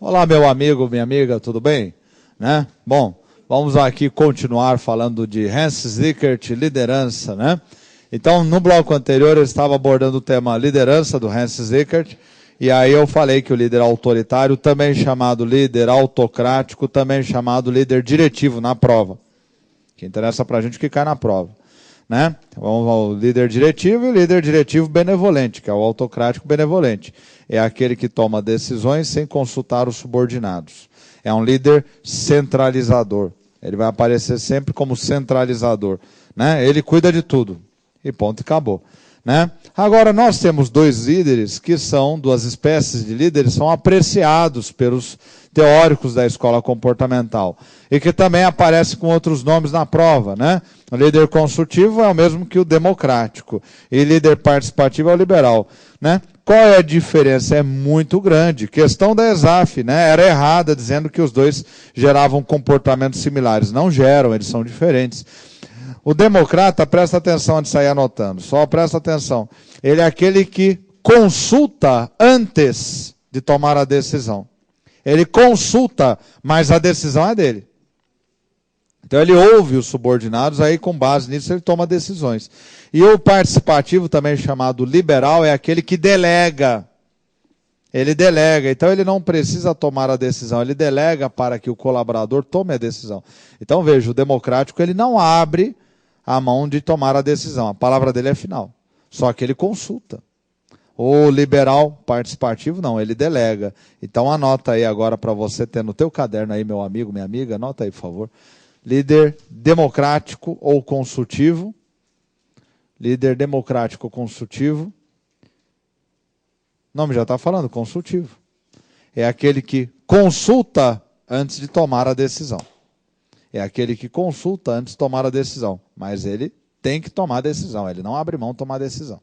Olá, meu amigo, minha amiga, tudo bem? Né? Bom, vamos aqui continuar falando de Hans Zikert, liderança, né? Então, no bloco anterior, eu estava abordando o tema liderança do Hans Zikert, e aí eu falei que o líder autoritário, também chamado líder autocrático, também chamado líder diretivo na prova. Que interessa pra gente que cai na prova. Né? Vamos ao líder diretivo e o líder diretivo benevolente, que é o autocrático benevolente. É aquele que toma decisões sem consultar os subordinados. É um líder centralizador. Ele vai aparecer sempre como centralizador. Né? Ele cuida de tudo. E ponto, e acabou. Né? Agora, nós temos dois líderes que são, duas espécies de líderes, são apreciados pelos teóricos da escola comportamental. E que também aparecem com outros nomes na prova. Né? O líder consultivo é o mesmo que o democrático. E líder participativo é o liberal. Né? Qual é a diferença? É muito grande. Questão da ESAF, né? Era errada, dizendo que os dois geravam comportamentos similares. Não geram, eles são diferentes. O democrata, presta atenção antes de sair anotando, só presta atenção. Ele é aquele que consulta antes de tomar a decisão. Ele consulta, mas a decisão é dele. Então ele ouve os subordinados, aí com base nisso ele toma decisões. E o participativo, também chamado liberal, é aquele que delega. Ele delega, então ele não precisa tomar a decisão, ele delega para que o colaborador tome a decisão. Então veja, o democrático ele não abre a mão de tomar a decisão, a palavra dele é final, só que ele consulta. O liberal participativo não, ele delega. Então anota aí agora para você ter no teu caderno aí, meu amigo, minha amiga, anota aí por favor. Líder democrático ou consultivo, líder democrático ou consultivo, o nome já está falando, consultivo. É aquele que consulta antes de tomar a decisão. É aquele que consulta antes de tomar a decisão. Mas ele tem que tomar a decisão. Ele não abre mão de tomar a decisão.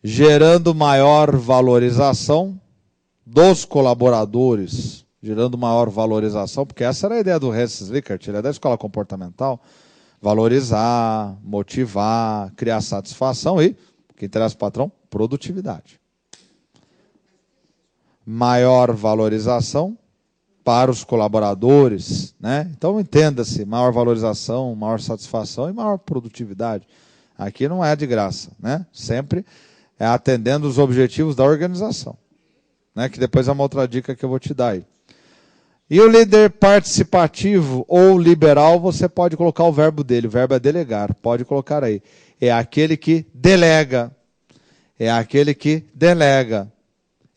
Gerando maior valorização dos colaboradores. Gerando maior valorização, porque essa era a ideia do Hans Zikert, ele é da escola comportamental. Valorizar, motivar, criar satisfação e, o que interessa para o patrão, produtividade. Maior valorização para os colaboradores, né? Então entenda-se, maior valorização, maior satisfação e maior produtividade. Aqui não é de graça, né? Sempre é atendendo os objetivos da organização, né? Que depois é uma outra dica que eu vou te dar aí. E o líder participativo ou liberal, você pode colocar o verbo dele, o verbo é delegar, pode colocar aí. É aquele que delega, é aquele que delega,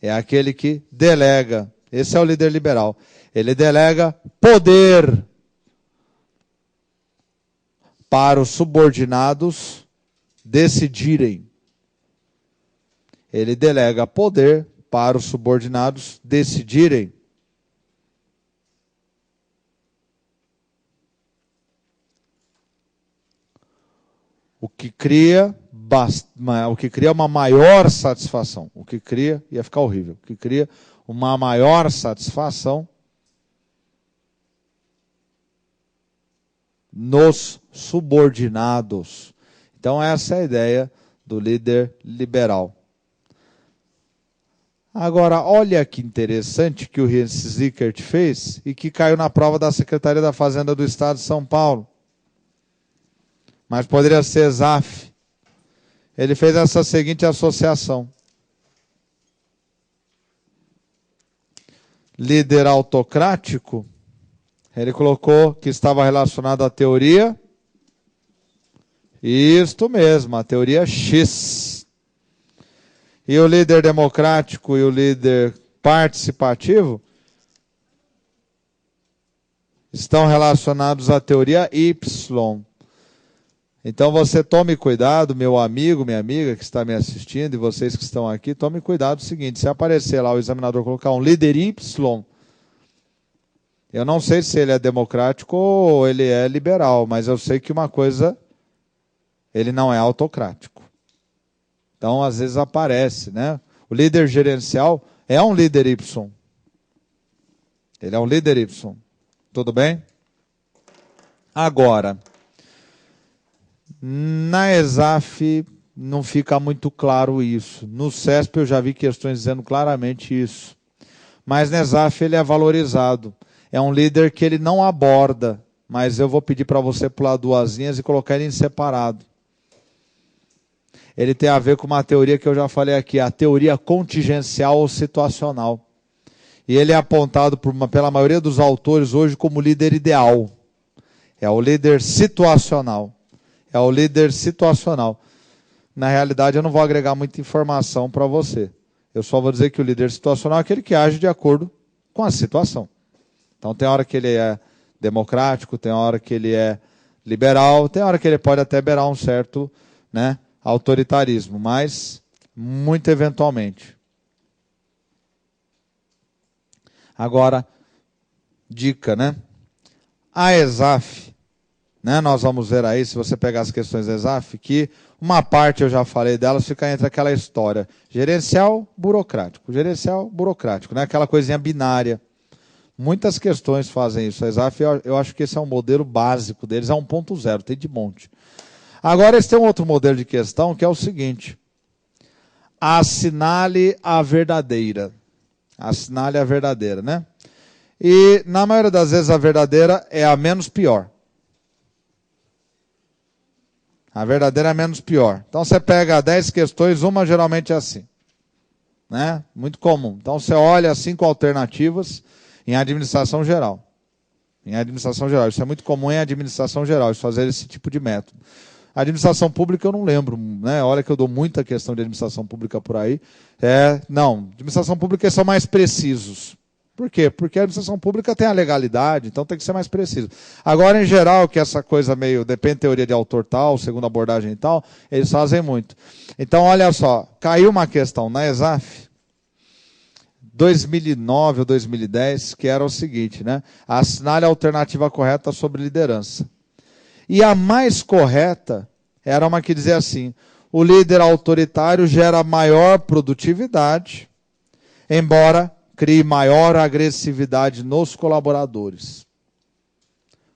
é aquele que delega. Esse é o líder liberal. Ele delega poder para os subordinados decidirem. Ele delega poder para os subordinados decidirem. O que cria uma maior satisfação. O que cria, ia ficar horrível, o que cria uma maior satisfação nos subordinados. Então essa é a ideia do líder liberal. Agora, olha que interessante que o Hans Zikert fez e que caiu na prova da Secretaria da Fazenda do Estado de São Paulo. Mas poderia ser ESAF. Ele fez essa seguinte associação. Líder autocrático, ele colocou que estava relacionado à teoria. Isto mesmo, a teoria X. E o líder democrático e o líder participativo estão relacionados à teoria Y. Então você tome cuidado, meu amigo, minha amiga que está me assistindo e vocês que estão aqui, tome cuidado o seguinte, se aparecer lá o examinador colocar um líder Y, eu não sei se ele é democrático ou ele é liberal, mas eu sei que uma coisa, ele não é autocrático. Então às vezes aparece, né? O líder gerencial é um líder Y. Ele é um líder Y. Tudo bem? Agora, na ESAF, não fica muito claro isso. No CESP eu já vi questões dizendo claramente isso. Mas na ESAF ele é valorizado. É um líder que ele não aborda, mas eu vou pedir para você pular 2 linhas e colocar ele em separado. Ele tem a ver com uma teoria que eu já falei aqui, a teoria contingencial ou situacional. E ele é apontado pela maioria dos autores hoje como líder ideal. É o líder situacional. É o líder situacional. Na realidade, eu não vou agregar muita informação para você. Eu só vou dizer que o líder situacional é aquele que age de acordo com a situação. Então, tem hora que ele é democrático, tem hora que ele é liberal, tem hora que ele pode até beirar um certo, né, autoritarismo, mas muito eventualmente. Agora, dica, né? A ESAF, né, nós vamos ver aí, se você pegar as questões da ESAF, que uma parte eu já falei delas, fica entre aquela história gerencial, burocrático, né? Aquela coisinha binária. Muitas questões fazem isso. A ESAF, eu acho que esse é um modelo básico deles, é 1.0, tem de monte. Agora, eles têm um outro modelo de questão, que é o seguinte. Assinale a verdadeira. Assinale a verdadeira, né? E, na maioria das vezes, a verdadeira é a menos pior. A verdadeira é a menos pior. Então, você pega 10 questões, uma geralmente é assim. Né? Muito comum. Então, você olha 5 alternativas em administração geral. Em administração geral. Isso é muito comum em administração geral, fazer esse tipo de método. A administração pública eu não lembro, né? Olha que eu dou muita questão de administração pública por aí. Não, administração pública eles são mais precisos. Por quê? Porque a administração pública tem a legalidade, então tem que ser mais preciso. Agora, em geral, que essa coisa meio, depende da teoria de autor tal, segundo abordagem e tal, eles fazem muito. Então, olha só, caiu uma questão na ESAF, 2009 ou 2010, que era o seguinte, né? Assinale a alternativa correta sobre liderança. E a mais correta era uma que dizia assim, o líder autoritário gera maior produtividade, embora crie maior agressividade nos colaboradores.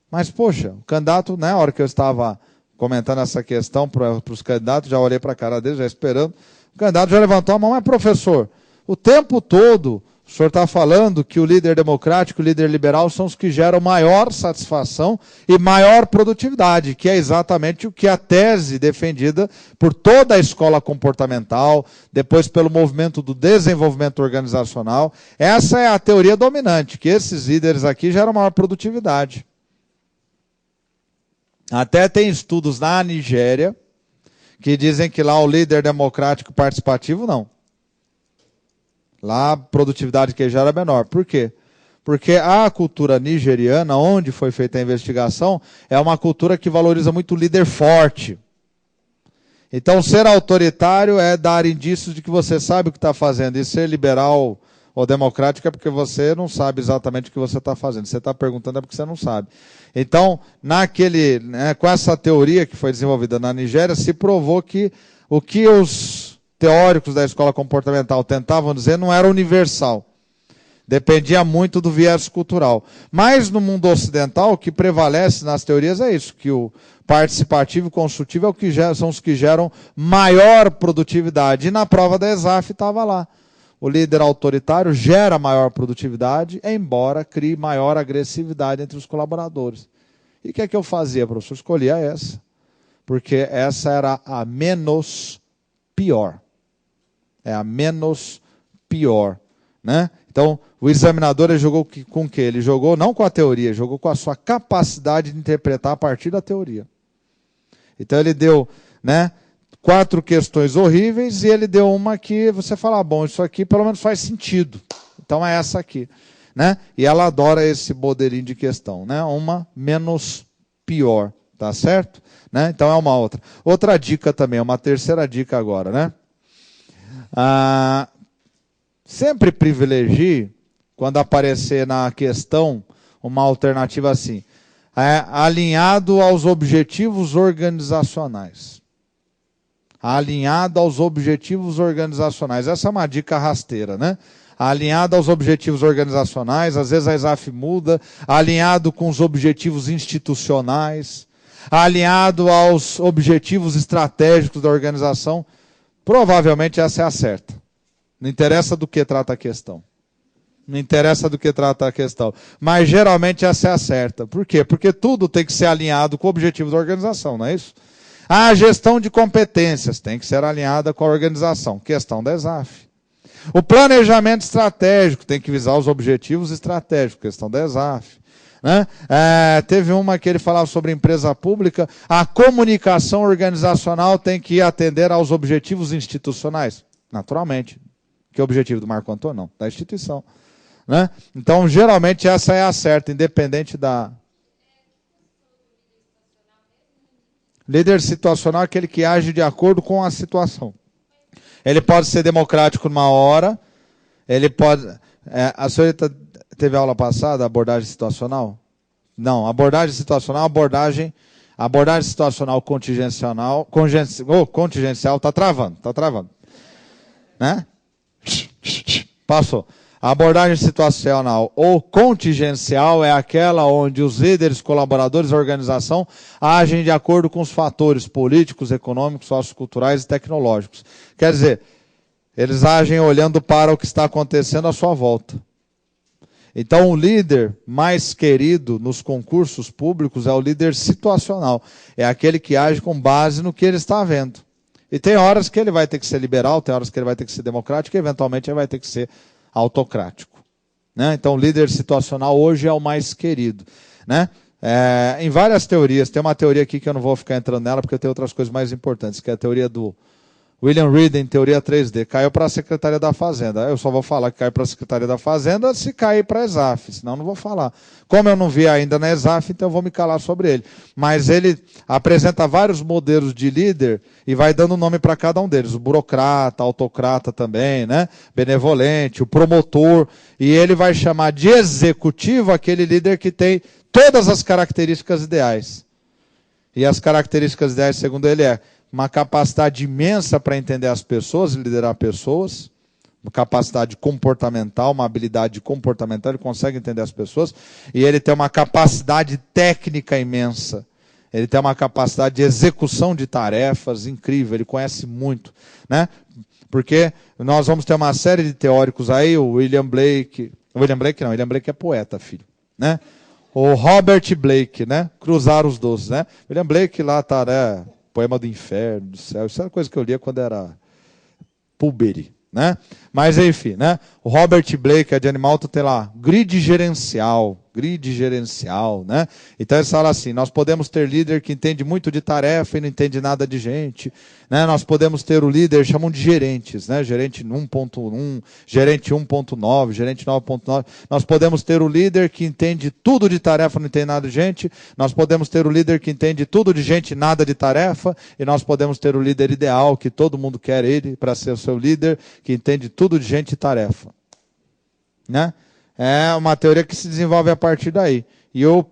Mas, poxa, o candidato, na hora que eu estava comentando essa questão para os candidatos, já olhei para a cara deles, já esperando, o candidato já levantou a mão, mas professor, o tempo todo o senhor está falando que o líder democrático e o líder liberal são os que geram maior satisfação e maior produtividade, que é exatamente o que a tese defendida por toda a escola comportamental, depois pelo movimento do desenvolvimento organizacional. Essa é a teoria dominante, que esses líderes aqui geram maior produtividade. Até tem estudos na Nigéria que dizem que lá o líder democrático participativo não. Lá a produtividade que gera é menor. Por quê? Porque a cultura nigeriana, onde foi feita a investigação, é uma cultura que valoriza muito o líder forte. Então, ser autoritário é dar indícios de que você sabe o que está fazendo. E ser liberal ou democrático é porque você não sabe exatamente o que você está fazendo. Você está perguntando é porque você não sabe. Então, com essa teoria que foi desenvolvida na Nigéria, se provou que o que os teóricos da escola comportamental tentavam dizer não era universal. Dependia muito do viés cultural. Mas no mundo ocidental, o que prevalece nas teorias é isso, que o participativo e construtivo são os que geram maior produtividade. E na prova da ESAF estava lá. O líder autoritário gera maior produtividade, embora crie maior agressividade entre os colaboradores. E o que é que eu fazia, professor? Escolhia essa. Porque essa era a menos pior. É a menos pior, né? Então, o examinador ele jogou com o quê? Ele jogou não com a teoria, jogou com a sua capacidade de interpretar a partir da teoria. Então, ele deu, 4 questões horríveis e ele deu uma que você fala, bom, isso aqui pelo menos faz sentido. Então, é essa aqui, né? E ela adora esse modelinho de questão, né? Uma menos pior, tá certo? Né? Então, é uma outra. Outra dica também, uma terceira dica agora, né? Sempre privilegie, quando aparecer na questão, uma alternativa assim, alinhado aos objetivos organizacionais. Alinhado aos objetivos organizacionais. Essa é uma dica rasteira, né? Alinhado aos objetivos organizacionais, às vezes a ESAF muda, alinhado com os objetivos institucionais, alinhado aos objetivos estratégicos da organização, provavelmente essa é a certa. Não interessa do que trata a questão. Não interessa do que trata a questão. Mas geralmente essa é a certa. Por quê? Porque tudo tem que ser alinhado com o objetivo da organização, não é isso? A gestão de competências tem que ser alinhada com a organização. Questão da ESAF. O planejamento estratégico tem que visar os objetivos estratégicos. Questão da ESAF. Né? Teve uma que ele falava sobre empresa pública. A comunicação organizacional tem que atender aos objetivos institucionais. Naturalmente. Que é o objetivo do Marco Antônio? Não, da instituição. Né? Então, geralmente, essa é a certa, independente da... Líder situacional é aquele que age de acordo com a situação. Ele pode ser democrático numa hora, ele pode... a senhorita teve aula passada, abordagem situacional? Não, abordagem situacional, abordagem situacional contingencial, contingencial, tá travando. Né? Passou. A abordagem situacional ou contingencial é aquela onde os líderes, colaboradores da organização agem de acordo com os fatores políticos, econômicos, socioculturais e tecnológicos. Quer dizer, eles agem olhando para o que está acontecendo à sua volta. Então, o líder mais querido nos concursos públicos é o líder situacional. É aquele que age com base no que ele está vendo. E tem horas que ele vai ter que ser liberal, tem horas que ele vai ter que ser democrático e eventualmente ele vai ter que ser autocrático. Né? Então, o líder situacional hoje é o mais querido. Né? Em várias teorias, tem uma teoria aqui que eu não vou ficar entrando nela porque tem outras coisas mais importantes, que é a teoria do William Reed, em teoria 3D. Caiu para a Secretaria da Fazenda. Eu só vou falar que caiu para a Secretaria da Fazenda se cair para a ESAF, senão não vou falar. Como eu não vi ainda na ESAF, então eu vou me calar sobre ele. Mas ele apresenta vários modelos de líder e vai dando nome para cada um deles. O burocrata, autocrata também, né? Benevolente, o promotor. E ele vai chamar de executivo aquele líder que tem todas as características ideais. E as características ideais, segundo ele, é uma capacidade imensa para entender as pessoas, liderar pessoas, uma capacidade comportamental, uma habilidade comportamental, ele consegue entender as pessoas, e ele tem uma capacidade técnica imensa, ele tem uma capacidade de execução de tarefas incrível, ele conhece muito, né? Porque nós vamos ter uma série de teóricos aí, o William Blake é poeta, filho, né? O Robert Blake, né? Cruzar os doces, né? William Blake lá está, né? Poema do Inferno, do Céu, isso era coisa que eu lia quando era puberi, né? Mas enfim, né? O Robert Blake, de Animalto, tem lá, grid gerencial, né? Então eles falam assim, nós podemos ter líder que entende muito de tarefa e não entende nada de gente, né? Nós podemos ter o líder, chamam de gerentes, né? Gerente 1.1, gerente 1.9, gerente 9.9. Nós podemos ter o líder que entende tudo de tarefa, não entende nada de gente. Nós podemos ter o líder que entende tudo de gente, nada de tarefa. E nós podemos ter o líder ideal, que todo mundo quer ele para ser o seu líder, que entende tudo de gente e tarefa. Né? É uma teoria que se desenvolve a partir daí. E o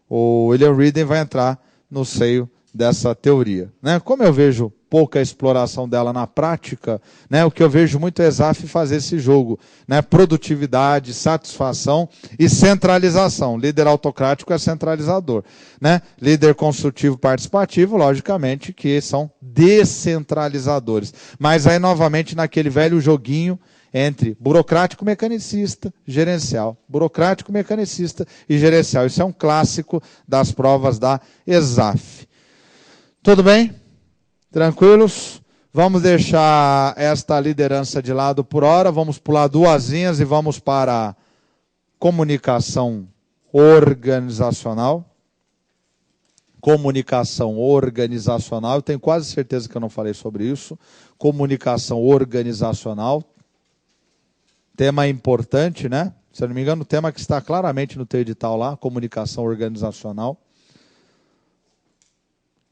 William Reed vai entrar no seio dessa teoria. Né? Como eu vejo pouca exploração dela na prática, né? O que eu vejo muito é ESAF fazer esse jogo. Né? Produtividade, satisfação e centralização. Líder autocrático é centralizador. Né? Líder consultivo participativo, logicamente, que são descentralizadores. Mas aí, novamente, naquele velho joguinho entre burocrático, mecanicista, gerencial. Burocrático, mecanicista e gerencial. Isso é um clássico das provas da ESAF. Tudo bem? Tranquilos? Vamos deixar esta liderança de lado por hora. Vamos pular duas linhas e vamos para a comunicação organizacional. Comunicação organizacional. Eu tenho quase certeza que eu não falei sobre isso. Comunicação organizacional. Tema importante, né? Se eu não me engano, o tema que está claramente no teu edital lá, comunicação organizacional,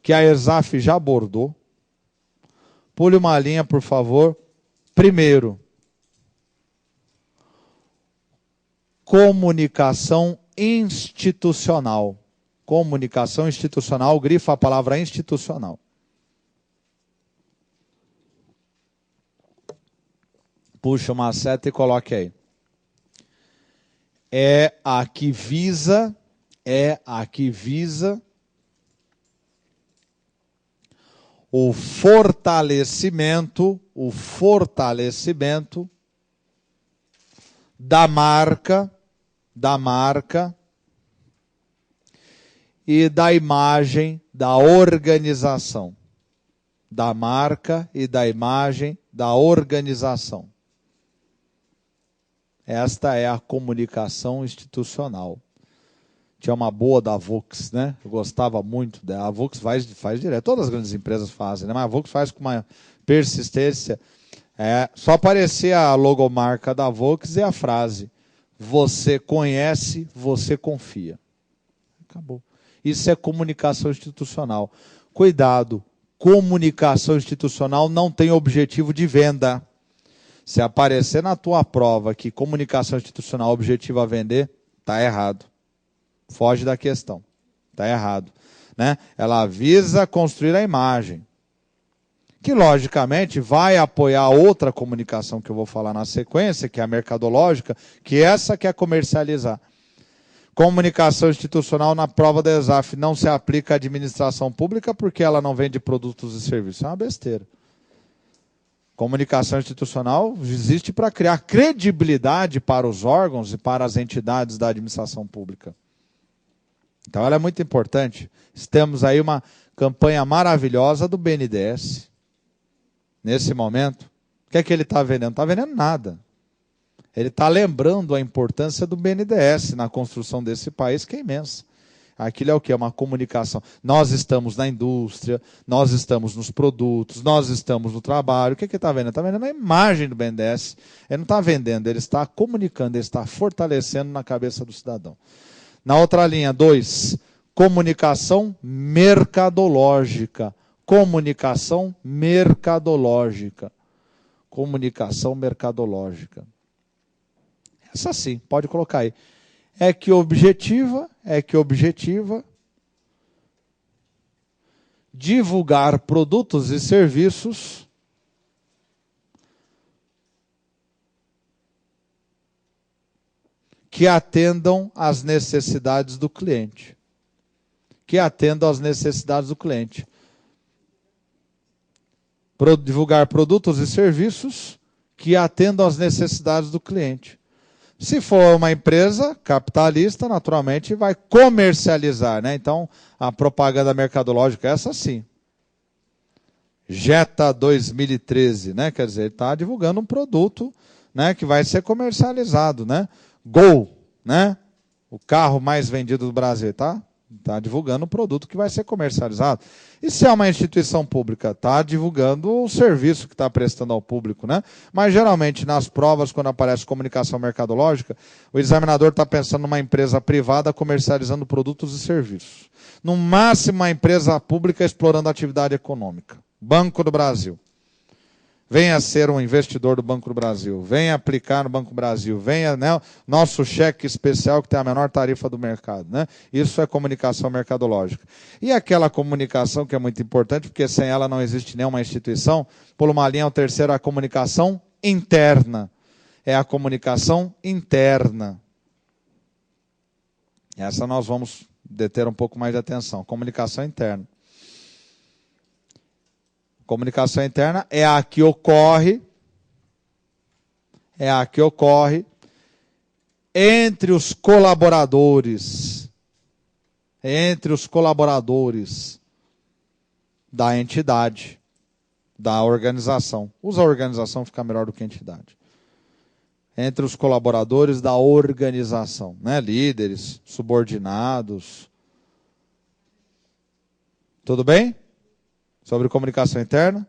que a ESAF já abordou. Pule uma linha, por favor. Primeiro, comunicação institucional. Comunicação institucional, grifa a palavra institucional. Puxa uma seta e coloque aí. É a que visa o fortalecimento da marca e da imagem da organização. Da marca e da imagem da organização. Esta é a comunicação institucional. Tinha uma boa da Vux, né? Eu gostava muito dela. A Vux faz direto. Todas as grandes empresas fazem, né? Mas a Vux faz com uma persistência. Só aparecia a logomarca da Vux e a frase: você conhece, você confia. Acabou. Isso é comunicação institucional. Cuidado, comunicação institucional não tem objetivo de venda. Se aparecer na tua prova que comunicação institucional objetiva a vender, está errado. Foge da questão. Está errado. Né? Ela visa construir a imagem. Que, logicamente, vai apoiar outra comunicação que eu vou falar na sequência, que é a mercadológica, que essa quer comercializar. Comunicação institucional na prova da ESAF não se aplica à administração pública porque ela não vende produtos e serviços. É uma besteira. Comunicação institucional existe para criar credibilidade para os órgãos e para as entidades da administração pública. Então ela é muito importante. Temos aí uma campanha maravilhosa do BNDES. Nesse momento, o que é que ele está vendendo? Não está vendendo nada. Ele está lembrando a importância do BNDES na construção desse país, que é imensa. Aquilo é o quê? É uma comunicação. Nós estamos na indústria, nós estamos nos produtos, nós estamos no trabalho. O que ele está vendendo? Está vendendo a imagem do BNDES. Ele não está vendendo, ele está comunicando, ele está fortalecendo na cabeça do cidadão. Na outra linha, 2, comunicação mercadológica. Comunicação mercadológica. Comunicação mercadológica. Essa sim, pode colocar aí. É que objetiva divulgar produtos e serviços que atendam às necessidades do cliente. Que atendam às necessidades do cliente. Divulgar produtos e serviços que atendam às necessidades do cliente. Se for uma empresa capitalista, naturalmente vai comercializar, né? Então, a propaganda mercadológica é essa sim. Jetta 2013, né? Quer dizer, ele está divulgando um produto, né, que vai ser comercializado, né? Gol, né? O carro mais vendido do Brasil, tá? Está divulgando um produto que vai ser comercializado. E se é uma instituição pública, está divulgando o serviço que está prestando ao público, né? Mas geralmente nas provas, quando aparece comunicação mercadológica, o examinador está pensando numa empresa privada comercializando produtos e serviços. No máximo, uma empresa pública explorando a atividade econômica. Banco do Brasil. Venha ser um investidor do Banco do Brasil, venha aplicar no Banco do Brasil, venha, né, nosso cheque especial que tem a menor tarifa do mercado. Né? Isso é comunicação mercadológica. E aquela comunicação que é muito importante, porque sem ela não existe nenhuma instituição, por uma linha, o terceiro é a comunicação interna. É a comunicação interna. Essa nós vamos deter um pouco mais de atenção. Comunicação interna. Comunicação interna é a que ocorre entre os colaboradores da entidade, da organização. Usa a organização, fica melhor do que a entidade. Entre os colaboradores da organização, né? Líderes, subordinados. Tudo bem? Sobre comunicação interna,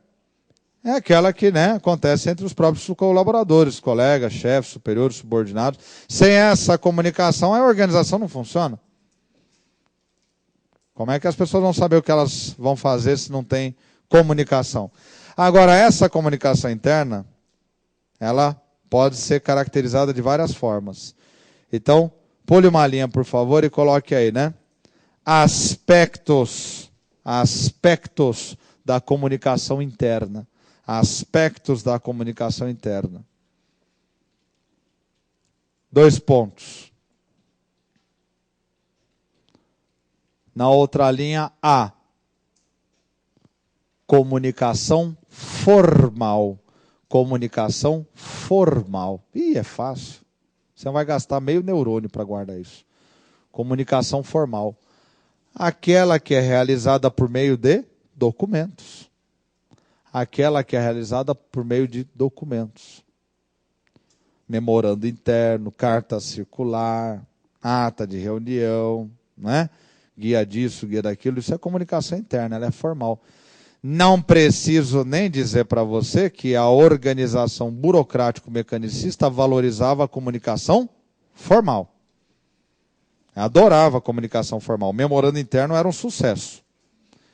é aquela que, né, acontece entre os próprios colaboradores, colegas, chefes, superiores, subordinados. Sem essa comunicação, a organização não funciona. Como é que as pessoas vão saber o que elas vão fazer se não tem comunicação? Agora, essa comunicação interna, ela pode ser caracterizada de várias formas. Então, pule uma linha, por favor, e coloque aí, né? Aspectos da comunicação interna. Aspectos da comunicação interna. 2 pontos. Na outra linha, A. Comunicação formal. Comunicação formal. Ih, é fácil. Você vai gastar meio neurônio para guardar isso. Comunicação formal. Aquela que é realizada por meio de documentos. Aquela que é realizada por meio de documentos. Memorando interno, carta circular, ata de reunião, né? Guia disso, guia daquilo. Isso é comunicação interna, ela é formal. Não preciso nem dizer para você que a organização burocrático-mecanicista valorizava a comunicação formal. Adorava a comunicação formal. O memorando interno era um sucesso.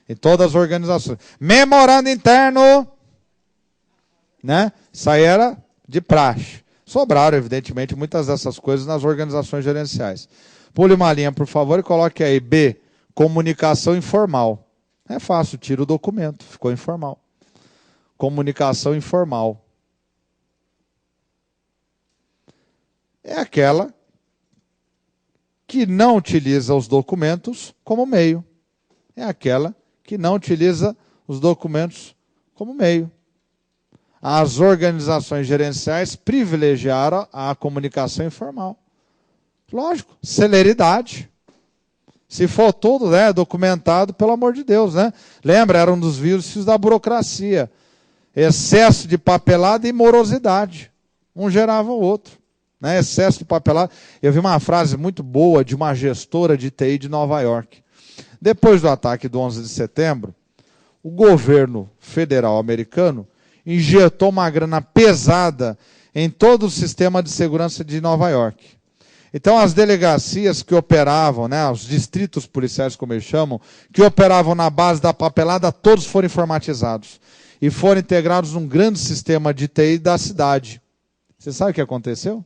Em todas as organizações. Memorando interno, né? Isso aí era de praxe. Sobraram, evidentemente, muitas dessas coisas nas organizações gerenciais. Pule uma linha, por favor, e coloque aí B, comunicação informal. É fácil, tira o documento, ficou informal. Comunicação informal. É aquela que não utiliza os documentos como meio. É aquela que não utiliza os documentos como meio. As organizações gerenciais privilegiaram a comunicação informal. Lógico, celeridade. Se for tudo, né, documentado, pelo amor de Deus, né? Lembra, era um dos vícios da burocracia. Excesso de papelada e morosidade. Um gerava o outro. Né? Excesso de papelada. Eu vi uma frase muito boa de uma gestora de TI de Nova York. Depois do ataque do 11 de setembro, o governo federal americano injetou uma grana pesada em todo o sistema de segurança de Nova York. Então, as delegacias que operavam, né, os distritos policiais, como eles chamam, que operavam na base da papelada, todos foram informatizados. E foram integrados num grande sistema de TI da cidade. Você sabe o que aconteceu?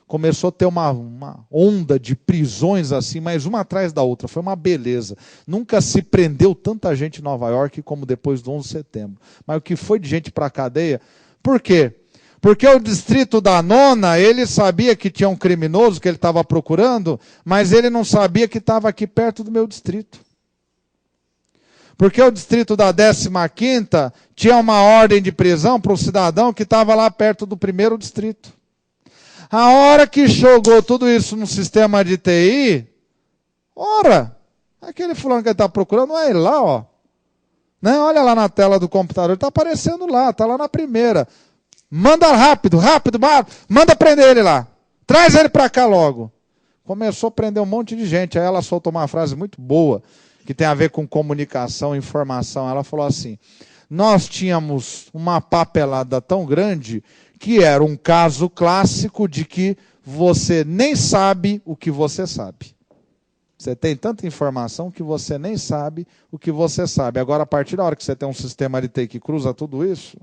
Começou a ter uma onda de prisões assim, mas uma atrás da outra. Foi uma beleza. Nunca se prendeu tanta gente em Nova York como depois do 11 de setembro. Mas o que foi de gente para a cadeia? Por quê? Porque o distrito da nona, ele sabia que tinha um criminoso que ele estava procurando, mas ele não sabia que estava aqui perto do meu distrito. Porque o distrito da 15ª tinha uma ordem de prisão para um cidadão que estava lá perto do primeiro distrito. A hora que jogou tudo isso no sistema de TI, ora, aquele fulano que ele está procurando, é ele lá, ó. Né? Olha lá na tela do computador, está aparecendo lá, está lá na primeira. Manda rápido, manda prender ele lá. Traz ele para cá logo. Começou a prender um monte de gente. Aí ela soltou uma frase muito boa, que tem a ver com comunicação, informação. Ela falou assim, nós tínhamos uma papelada tão grande que era um caso clássico de que você nem sabe o que você sabe. Você tem tanta informação que você nem sabe o que você sabe. Agora, a partir da hora que você tem um sistema de TI que cruza tudo isso,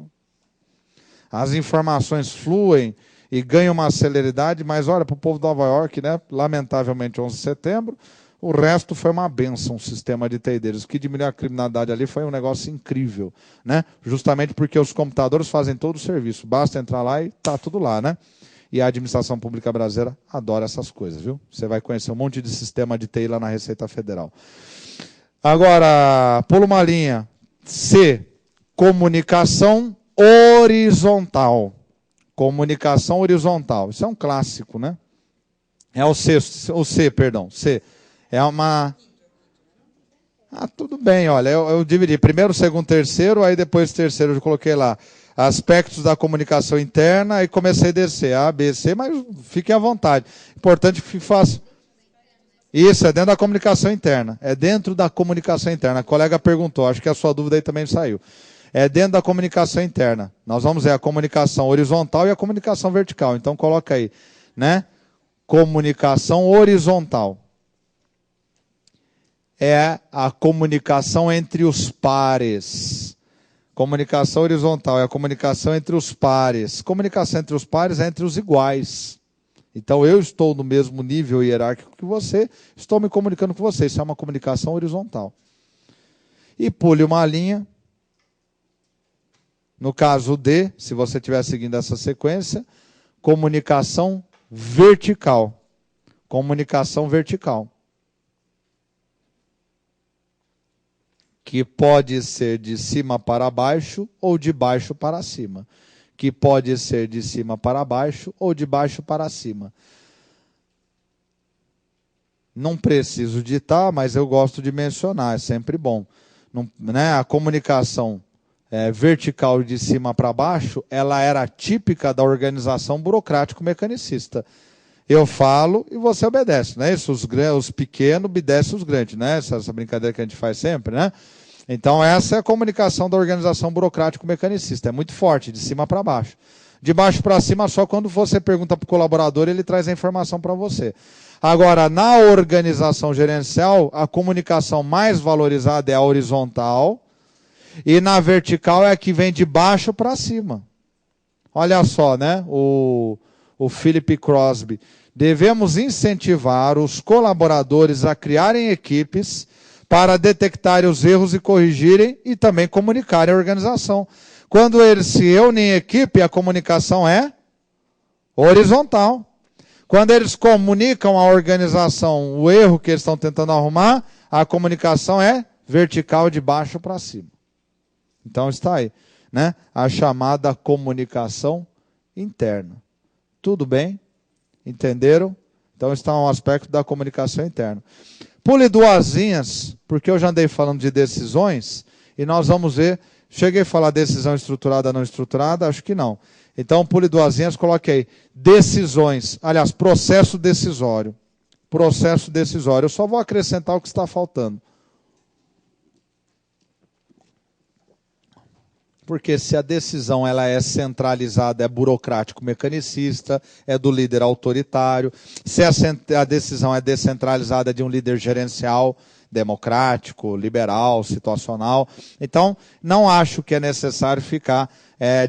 as informações fluem e ganham uma celeridade, mas olha, para o povo de Nova York, né, lamentavelmente 11 de setembro, o resto foi uma bênção, o sistema de TI deles. O que diminuiu a criminalidade ali foi um negócio incrível, né? Justamente porque os computadores fazem todo o serviço. Basta entrar lá e está tudo lá, né? E a administração pública brasileira adora essas coisas, viu? Você vai conhecer um monte de sistema de TI lá na Receita Federal. Agora, pula uma linha. C, comunicação horizontal. Comunicação horizontal. Isso é um clássico, né? É o C. É uma... tudo bem, olha, eu dividi. Primeiro, segundo, terceiro, aí depois terceiro eu coloquei lá aspectos da comunicação interna e comecei a descer, A, B, C, mas fiquem à vontade. Importante que faça... Isso, é dentro da comunicação interna. É dentro da comunicação interna. A colega perguntou, acho que a sua dúvida aí também saiu. É dentro da comunicação interna. Nós vamos ver a comunicação horizontal e a comunicação vertical. Então, coloca aí, né? Comunicação horizontal. É a comunicação entre os pares. Comunicação horizontal é a comunicação entre os pares. Comunicação entre os pares é entre os iguais. Então, eu estou no mesmo nível hierárquico que você, estou me comunicando com você. Isso é uma comunicação horizontal. E pule uma linha. No caso D, se você estiver seguindo essa sequência, comunicação vertical. Comunicação vertical. que pode ser de cima para baixo ou de baixo para cima. Que pode ser de cima para baixo ou de baixo para cima. Não preciso ditar, mas eu gosto de mencionar, é sempre bom. Não, né, a comunicação vertical de cima para baixo, ela era típica da organização burocrático-mecanicista. Eu falo e você obedece, né? Isso, os pequenos obedecem os grandes, né? Essa brincadeira que a gente faz sempre, né? Então essa é a comunicação da organização burocrático-mecanicista, é muito forte, de cima para baixo. De baixo para cima, só quando você pergunta para o colaborador, ele traz a informação para você. Agora, na organização gerencial, a comunicação mais valorizada é a horizontal, e na vertical é a que vem de baixo para cima. Olha só, né? O Philip Crosby. Devemos incentivar os colaboradores a criarem equipes para detectarem os erros e corrigirem e também comunicarem a organização. Quando eles se reúnem em equipe, a comunicação é horizontal. Quando eles comunicam à organização o erro que eles estão tentando arrumar, a comunicação é vertical, de baixo para cima. Então está aí, né? A chamada comunicação interna. Tudo bem? Entenderam? Então está um aspecto da comunicação interna. Pule duas linhas, porque eu já andei falando de decisões, e nós vamos ver. Cheguei a falar decisão estruturada, não estruturada? Acho que não. Então, pule duas linhas, coloque aí. Decisões. Aliás, processo decisório. Processo decisório. Eu só vou acrescentar o que está faltando. Porque se a decisão ela é centralizada, é burocrático-mecanicista, é do líder autoritário. Se a decisão é descentralizada, é de um líder gerencial, democrático, liberal, situacional. Então, não acho que é necessário ficar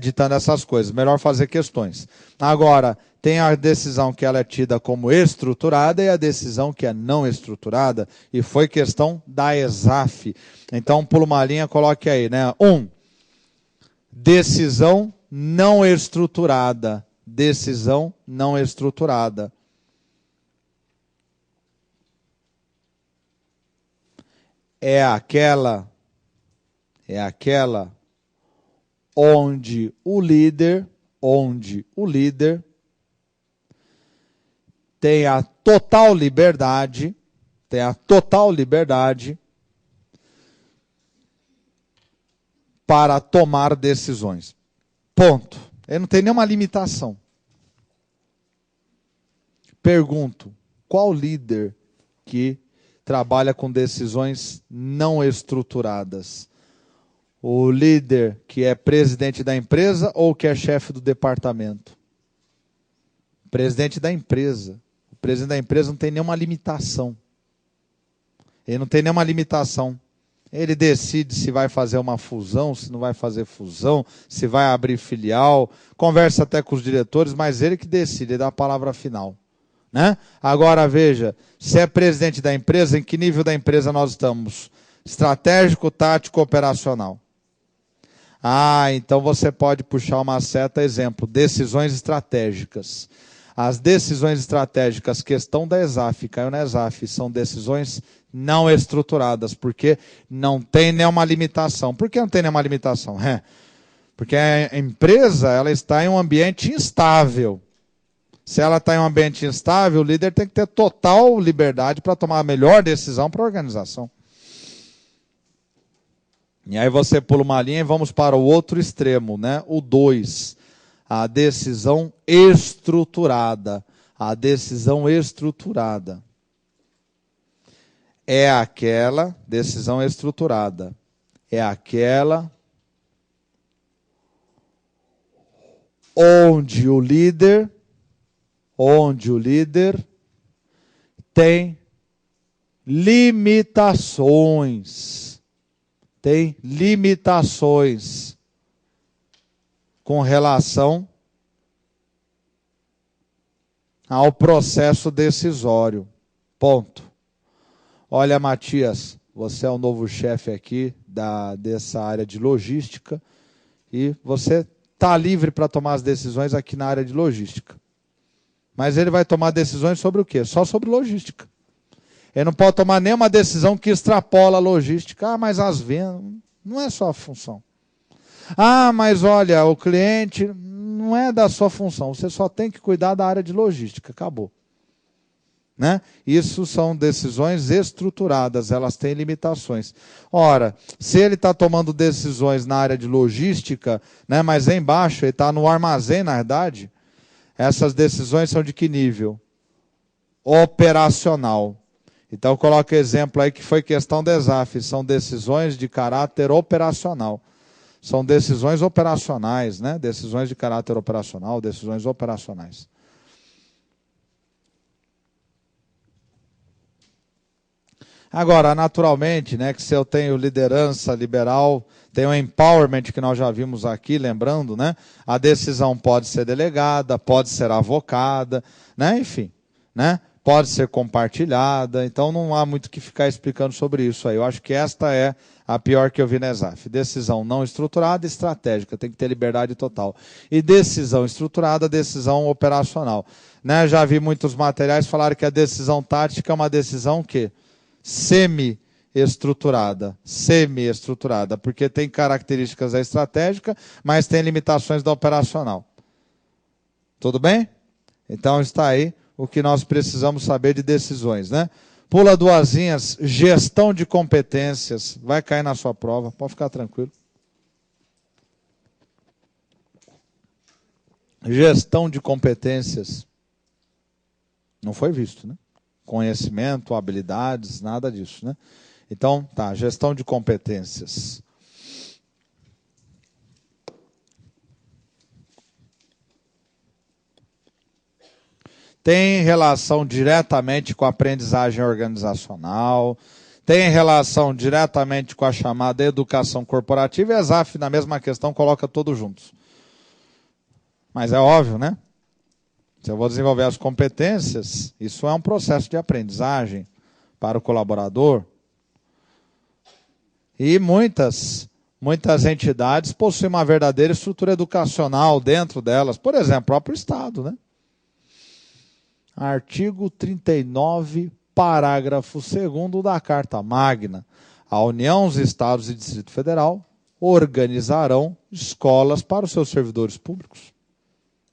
ditando essas coisas. Melhor fazer questões. Agora, tem a decisão que ela é tida como estruturada e a decisão que é não estruturada. E foi questão da ESAF. Então, pula uma linha, coloque aí, né? 1. Decisão não estruturada. Decisão não estruturada. É aquela onde o líder tem a total liberdade para tomar decisões. Ponto. Ele não tem nenhuma limitação. Pergunto, qual líder que trabalha com decisões não estruturadas? O líder que é presidente da empresa ou que é chefe do departamento? Presidente da empresa. O presidente da empresa não tem nenhuma limitação. Ele não tem nenhuma limitação. Ele decide se vai fazer uma fusão, se não vai fazer fusão, se vai abrir filial, conversa até com os diretores, mas ele que decide, ele dá a palavra final. Né? Agora veja, se é presidente da empresa, em que nível da empresa nós estamos? Estratégico, tático, operacional. Então você pode puxar uma seta, exemplo, decisões estratégicas. As decisões estratégicas, questão da ESAF, caiu na ESAF, são decisões não estruturadas, porque não tem nenhuma limitação. Por que não tem nenhuma limitação? Porque a empresa ela está em um ambiente instável. Se ela está em um ambiente instável, o líder tem que ter total liberdade para tomar a melhor decisão para a organização. E aí você pula uma linha e vamos para o outro extremo, né? O 2, a decisão estruturada. A decisão estruturada é aquela decisão estruturada. É aquela onde o líder tem limitações. Tem limitações com relação ao processo decisório. Ponto. Olha, Matias, você é o novo chefe aqui dessa área de logística e você está livre para tomar as decisões aqui na área de logística. Mas ele vai tomar decisões sobre o quê? Só sobre logística. Ele não pode tomar nenhuma decisão que extrapola a logística. Ah, mas as vendas, não é sua função. Ah, mas olha, o cliente não é da sua função. Você só tem que cuidar da área de logística. Acabou. Né? Isso são decisões estruturadas, elas têm limitações. Ora, se ele está tomando decisões na área de logística, né, mas é embaixo, ele está no armazém, na verdade, essas decisões são de que nível? Operacional. Então, eu coloco exemplo aí que foi questão da ESAF, são decisões de caráter operacional. São decisões operacionais, né? Decisões de caráter operacional, decisões operacionais. Agora, naturalmente, né, que se eu tenho liderança liberal, tenho empowerment que nós já vimos aqui, lembrando, né, a decisão pode ser delegada, pode ser avocada, né, enfim, né, pode ser compartilhada, então não há muito o que ficar explicando sobre isso aí. Eu acho que esta é a pior que eu vi na ESAF. Decisão não estruturada, estratégica, tem que ter liberdade total. E decisão estruturada, decisão operacional. Né, já vi muitos materiais falarem que a decisão tática é uma decisão que semi-estruturada, porque tem características da estratégica, mas tem limitações da operacional. Tudo bem? Então está aí o que nós precisamos saber de decisões, né? Pula duasinhas, gestão de competências, vai cair na sua prova, pode ficar tranquilo. Gestão de competências, não foi visto, né? Conhecimento, habilidades, nada disso, né? Então, tá, gestão de competências. Tem relação diretamente com a aprendizagem organizacional, tem relação diretamente com a chamada educação corporativa, e a ESAF, na mesma questão, coloca todos juntos. Mas é óbvio, né? Se eu vou desenvolver as competências, isso é um processo de aprendizagem para o colaborador. E muitas entidades possuem uma verdadeira estrutura educacional dentro delas. Por exemplo, o próprio Estado, né? Artigo 39, parágrafo 2º da Carta Magna. A União, os Estados e o Distrito Federal organizarão escolas para os seus servidores públicos.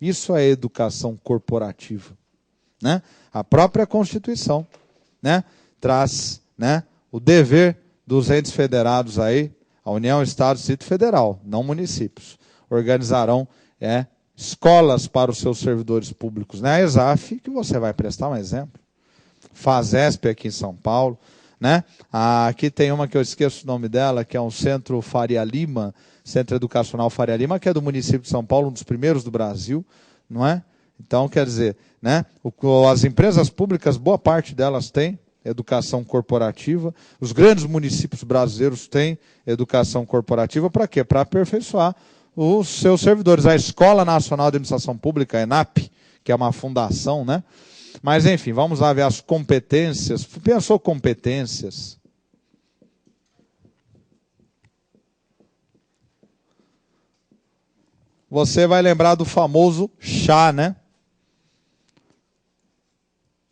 Isso é educação corporativa, né? A própria Constituição, né, traz, né, o dever dos entes federados aí, a União, Estado e Distrito Federal, não municípios, organizarão escolas para os seus servidores públicos, né? A ESAF, que você vai prestar um exemplo, FASESP aqui em São Paulo, né? Aqui tem uma que eu esqueço o nome dela, que é um Centro Faria Lima, Centro Educacional Faria Lima, que é do município de São Paulo, um dos primeiros do Brasil, não é? Então, quer dizer, né, as empresas públicas, boa parte delas têm educação corporativa, os grandes municípios brasileiros têm educação corporativa, para quê? Para aperfeiçoar os seus servidores. A Escola Nacional de Administração Pública, a ENAP, que é uma fundação, né? Mas, enfim, vamos lá ver as competências. Pensou competências? Você vai lembrar do famoso chá, né?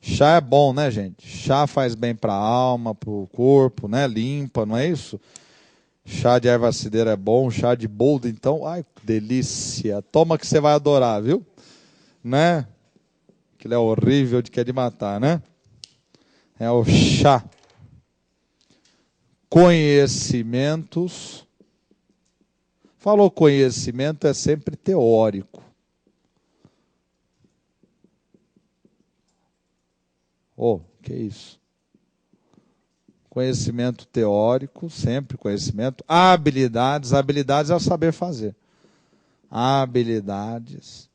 Chá é bom, né, gente? Chá faz bem para a alma, para o corpo, né? Limpa, não é isso? Chá de erva cidreira é bom, chá de boldo, então, ai, que delícia. Toma que você vai adorar, viu? Né? Aquilo é horrível, de que é de matar, né? É o chá. Conhecimentos. Falou conhecimento, é sempre teórico. Oh, que isso? Conhecimento teórico, sempre conhecimento. Habilidades, habilidades é o saber fazer. Habilidades.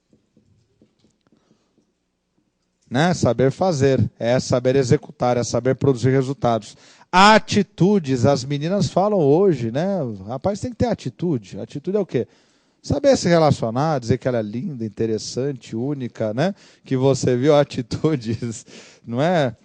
Né? Saber fazer, é saber executar, é saber produzir resultados. Atitudes, as meninas falam hoje, né? O rapaz tem que ter atitude. Atitude é o quê? Saber se relacionar, dizer que ela é linda, interessante, única, né? Que você viu atitudes, não é?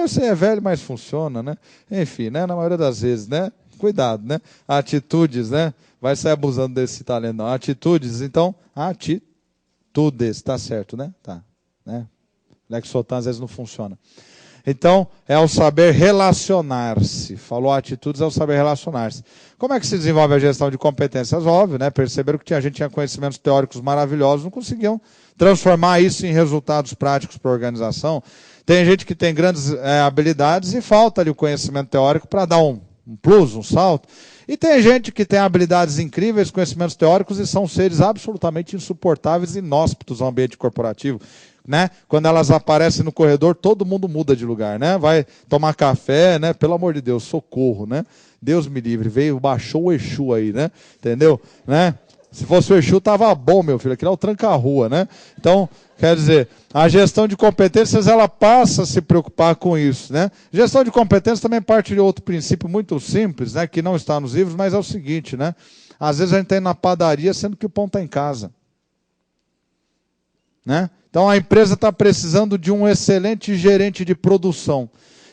Você é velho, mas funciona, né? Enfim, né? Na maioria das vezes, né? Cuidado, né? Atitudes, né? Vai sair abusando desse talento, não. Atitudes, então, atitudes, tá certo, né? Tá, né? Lexotan às vezes não funciona. Então, é o saber relacionar-se. Falou atitudes, é o saber relacionar-se. Como é que se desenvolve a gestão de competências? Óbvio, né? Perceberam que a gente tinha conhecimentos teóricos maravilhosos, não conseguiam transformar isso em resultados práticos para a organização. Tem gente que tem grandes habilidades e falta ali o conhecimento teórico para dar um plus, um salto. E tem gente que tem habilidades incríveis, conhecimentos teóricos e são seres absolutamente insuportáveis e inóspitos ao ambiente corporativo. Né? Quando elas aparecem no corredor, todo mundo muda de lugar, né? Vai tomar café, né? Pelo amor de Deus, socorro, né? Deus me livre, baixou o Exu aí, né? Entendeu? Né? Se fosse o Exu, tava bom, meu filho, aqui é o tranca-rua, né? Então, quer dizer, a gestão de competências, ela passa a se preocupar com isso, né? Gestão de competências também parte de outro princípio muito simples, né? Que não está nos livros, mas é o seguinte, né? Às vezes a gente está indo na padaria, sendo que o pão está em casa. Né? Então a empresa está precisando de um excelente gerente de produção.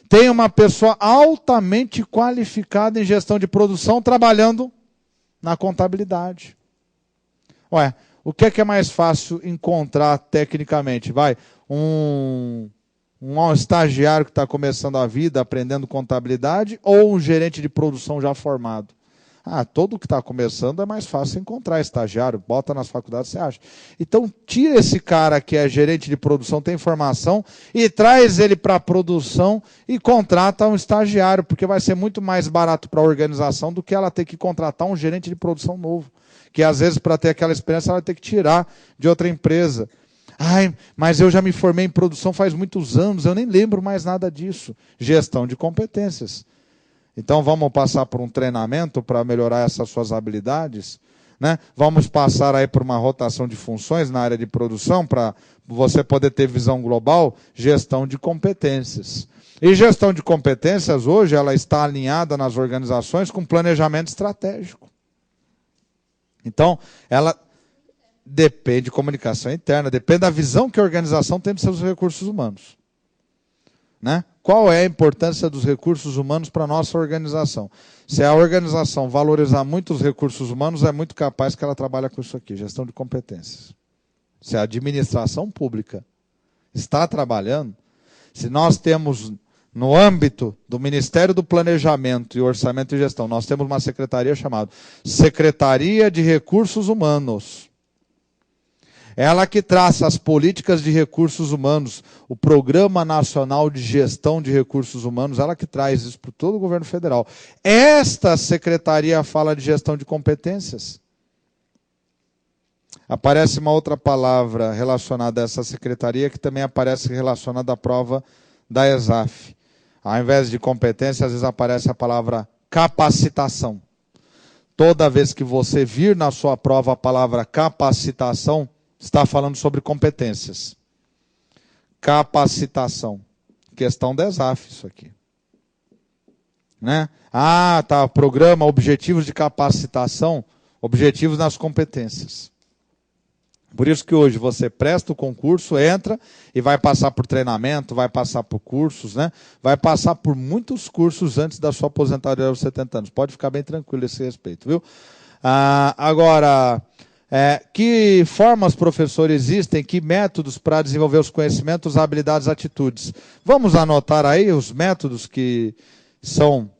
Tem uma pessoa altamente qualificada em gestão de produção trabalhando na contabilidade. Ué, o que é mais fácil encontrar tecnicamente? Vai, um estagiário que está começando a vida aprendendo contabilidade ou um gerente de produção já formado? Todo que está começando é mais fácil encontrar estagiário, bota nas faculdades, você acha. Então, tira esse cara que é gerente de produção, tem formação, e traz ele para a produção e contrata um estagiário, porque vai ser muito mais barato para a organização do que ela ter que contratar um gerente de produção novo. Que às vezes, para ter aquela experiência, ela vai ter que tirar de outra empresa. Mas eu já me formei em produção faz muitos anos, eu nem lembro mais nada disso. Gestão de competências. Então vamos passar por um treinamento para melhorar essas suas habilidades, né? Vamos passar aí por uma rotação de funções na área de produção para você poder ter visão global, gestão de competências. E gestão de competências hoje ela está alinhada nas organizações com planejamento estratégico. Então, ela depende de comunicação interna, depende da visão que a organização tem dos seus recursos humanos. Né? Qual é a importância dos recursos humanos para a nossa organização? Se a organização valorizar muito os recursos humanos, é muito capaz que ela trabalhe com isso aqui, gestão de competências. Se a administração pública está trabalhando, se nós temos no âmbito do Ministério do Planejamento e Orçamento e Gestão, nós temos uma secretaria chamada Secretaria de Recursos Humanos. Ela que traça as políticas de recursos humanos, o Programa Nacional de Gestão de Recursos Humanos, ela que traz isso para todo o governo federal. Esta secretaria fala de gestão de competências. Aparece uma outra palavra relacionada a essa secretaria, que também aparece relacionada à prova da ESAF. Ao invés de competência, às vezes aparece a palavra capacitação. Toda vez que você vir na sua prova a palavra capacitação, está falando sobre competências. Capacitação. Questão da ESAF, isso aqui. Né? Tá. Programa, objetivos de capacitação, objetivos nas competências. Por isso que hoje você presta o concurso, entra e vai passar por treinamento, vai passar por cursos, né? Vai passar por muitos cursos antes da sua aposentadoria aos 70 anos. Pode ficar bem tranquilo a esse respeito, viu? Agora, que formas, professor, existem, que métodos para desenvolver os conhecimentos, habilidades, atitudes? Vamos anotar aí os métodos que são,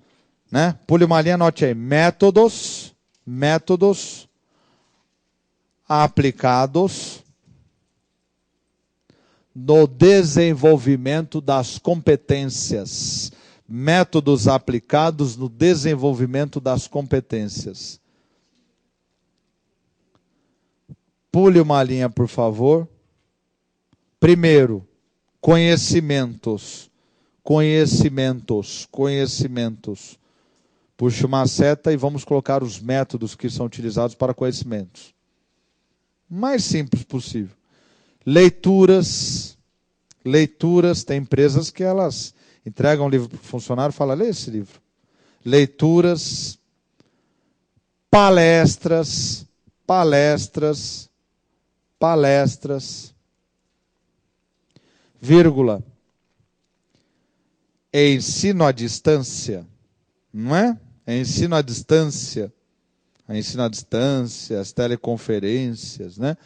né? Pule uma linha, anote aí. Métodos aplicados no desenvolvimento das competências. Métodos aplicados no desenvolvimento das competências. Pule uma linha, por favor. Primeiro, conhecimentos. Puxe uma seta e vamos colocar os métodos que são utilizados para conhecimentos. Mais simples possível. Leituras, tem empresas que elas entregam um livro para o funcionário e falam, lê esse livro. Leituras, palestras, vírgula, ensino à distância, não é? Ensino à distância, as teleconferências, né?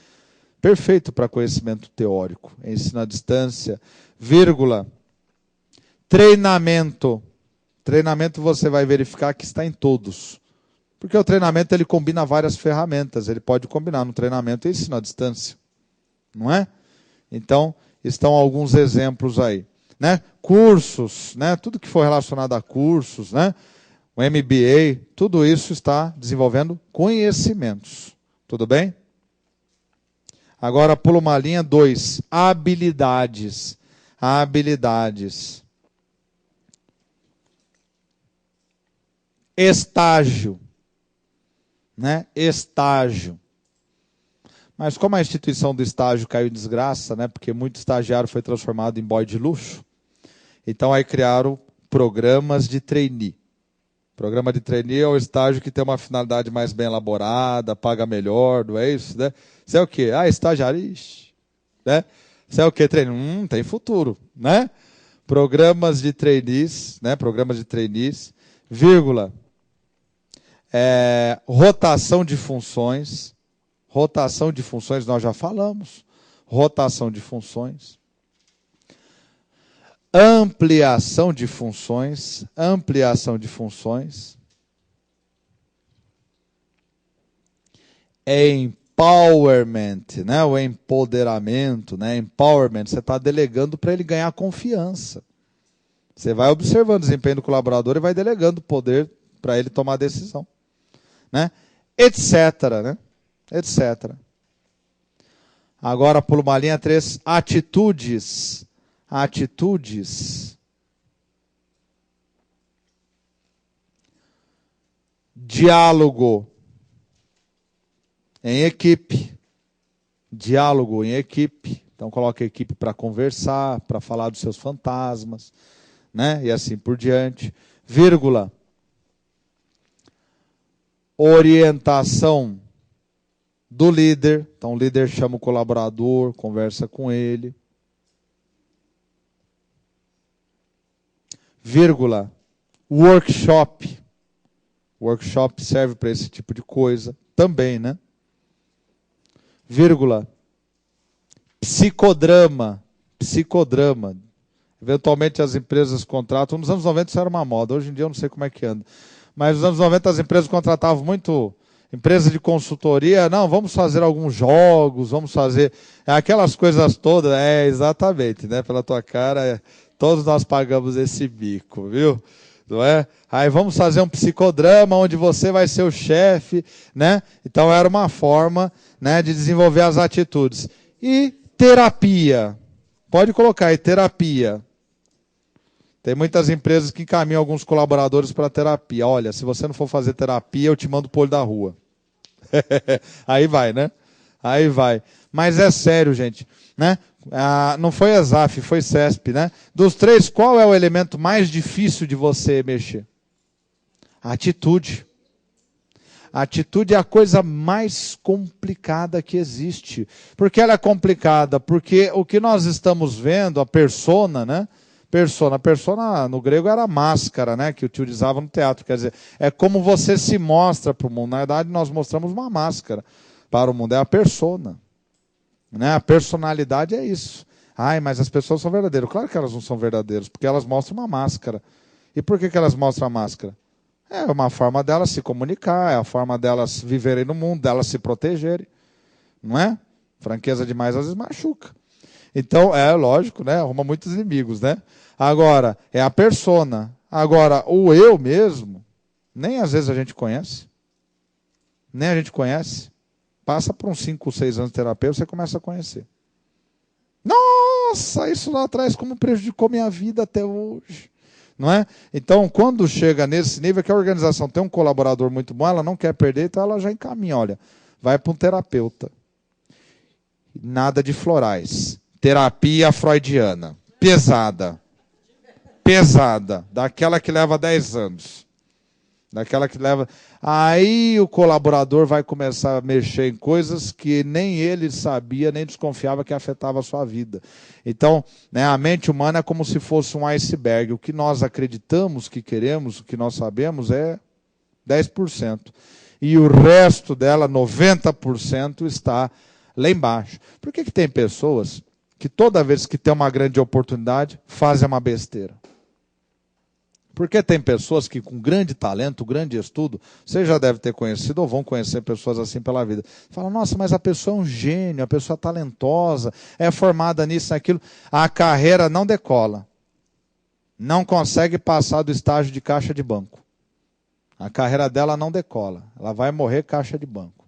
Perfeito para conhecimento teórico. Ensino à distância, vírgula, Treinamento. Treinamento você vai verificar que está em todos. Porque o treinamento ele combina várias ferramentas. Ele pode combinar no treinamento e ensino à distância. Não é? Então, estão alguns exemplos aí. Né? Cursos, né? Tudo que for relacionado a cursos, né? O MBA, tudo isso está desenvolvendo conhecimentos. Tudo bem? Agora pula uma linha 2. Habilidades. Habilidades. Estágio. Né? Estágio. Mas como a instituição do estágio caiu em desgraça, né? Porque muito estagiário foi transformado em boy de luxo, então aí criaram programas de trainee. Programa de trainee é o estágio que tem uma finalidade mais bem elaborada, paga melhor, não é isso? Né? Você é o quê? Ah, estagiário, ixi, né? Você é o quê? Trainee? Tem futuro, né? Programas de trainees, né? Programas de trainees, vírgula, rotação de funções. Rotação de funções, nós já falamos. Rotação de funções. Ampliação de funções. Ampliação de funções. Empowerment, né? O empoderamento, né? Empowerment, você está delegando para ele ganhar confiança. Você vai observando o desempenho do colaborador e vai delegando poder para ele tomar decisão. Né? Etc, né? Etc. Agora pula uma linha 3, atitudes. Atitudes. Diálogo em equipe. Diálogo em equipe. Então coloca a equipe para conversar, para falar dos seus fantasmas, né? E assim por diante. Vírgula. Orientação do líder. Então o líder chama o colaborador, conversa com ele. Vírgula. Workshop. Workshop serve para esse tipo de coisa também, né? Vírgula. Psicodrama. Psicodrama. Eventualmente as empresas contratam. Nos anos 90 isso era uma moda. Hoje em dia eu não sei como é que anda. Mas nos anos 90 as empresas contratavam muito empresa de consultoria. Não, vamos fazer alguns jogos, vamos fazer aquelas coisas todas. Exatamente, né? Pela tua cara, todos nós pagamos esse bico, viu? Não é? Aí vamos fazer um psicodrama onde você vai ser o chefe, né? Então era uma forma, né, de desenvolver as atitudes. E terapia. Pode colocar aí, terapia. Tem muitas empresas que encaminham alguns colaboradores para terapia. Olha, se você não for fazer terapia, eu te mando pro olho da rua. Aí vai, né? Aí vai. Mas é sério, gente. Né? Não foi ESAF, foi CESP, né? Dos três, qual é o elemento mais difícil de você mexer? A atitude. A atitude é a coisa mais complicada que existe. Por que ela é complicada? Porque o que nós estamos vendo, a persona, né? Persona no grego era a máscara, né, que utilizava no teatro. Quer dizer, é como você se mostra para o mundo. Na verdade, nós mostramos uma máscara para o mundo. É a persona. Né? A personalidade é isso. Ai, mas as pessoas são verdadeiras. Claro que elas não são verdadeiras, porque elas mostram uma máscara. E por que elas mostram a máscara? É uma forma delas se comunicar, é a forma delas viverem no mundo, delas se protegerem. Não é? Franqueza demais às vezes machuca. Então, lógico, né? Arruma muitos inimigos, né? Agora, é a persona. Agora, o eu mesmo, nem às vezes a gente conhece. Nem a gente conhece. Passa por uns 5 ou 6 anos de terapia, você começa a conhecer. Nossa, isso lá atrás como prejudicou minha vida até hoje. Não é? Então, quando chega nesse nível, que a organização tem um colaborador muito bom, ela não quer perder, então ela já encaminha, olha, vai para um terapeuta. Nada de florais. Terapia freudiana. Pesada. Pesada. Daquela que leva 10 anos. Daquela que leva... Aí o colaborador vai começar a mexer em coisas que nem ele sabia, nem desconfiava que afetava a sua vida. Então, né, a mente humana é como se fosse um iceberg. O que nós acreditamos que queremos, o que nós sabemos é 10%. E o resto dela, 90%, está lá embaixo. Por que tem pessoas que toda vez que tem uma grande oportunidade, fazem uma besteira? Porque tem pessoas que com grande talento, grande estudo, você já deve ter conhecido ou vão conhecer pessoas assim pela vida. Fala, nossa, mas a pessoa é um gênio, a pessoa é talentosa, é formada nisso, naquilo. A carreira não decola. Não consegue passar do estágio de caixa de banco. A carreira dela não decola. Ela vai morrer caixa de banco.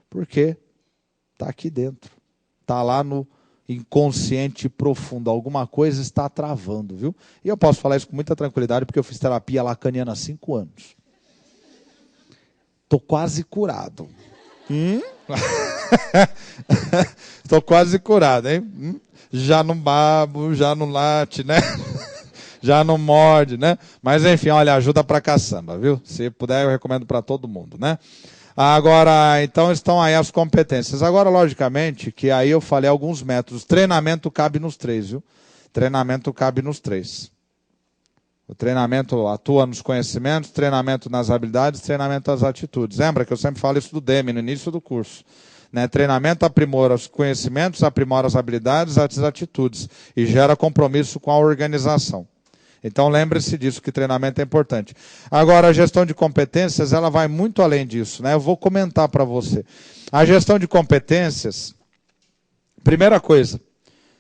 Por quê? Está aqui dentro. Está lá no inconsciente profundo. Alguma coisa está travando, viu? E eu posso falar isso com muita tranquilidade, porque eu fiz terapia lacaniana há 5 anos. Estou quase curado. Estou quase curado, hein? Já não babo, já não late, né? Já não morde, né? Mas enfim, olha, ajuda pra caçamba, viu? Se puder, eu recomendo para todo mundo, né? Agora, então estão aí as competências. Agora, logicamente, que aí eu falei alguns métodos. Treinamento cabe nos 3, viu? Treinamento cabe nos 3. O treinamento atua nos conhecimentos, treinamento nas habilidades, treinamento nas atitudes. Lembra que eu sempre falo isso do DEME, no início do curso. Né? Treinamento aprimora os conhecimentos, aprimora as habilidades, as atitudes e gera compromisso com a organização. Então lembre-se disso, que treinamento é importante. Agora, a gestão de competências, ela vai muito além disso, né? Eu vou comentar para você. A gestão de competências, primeira coisa,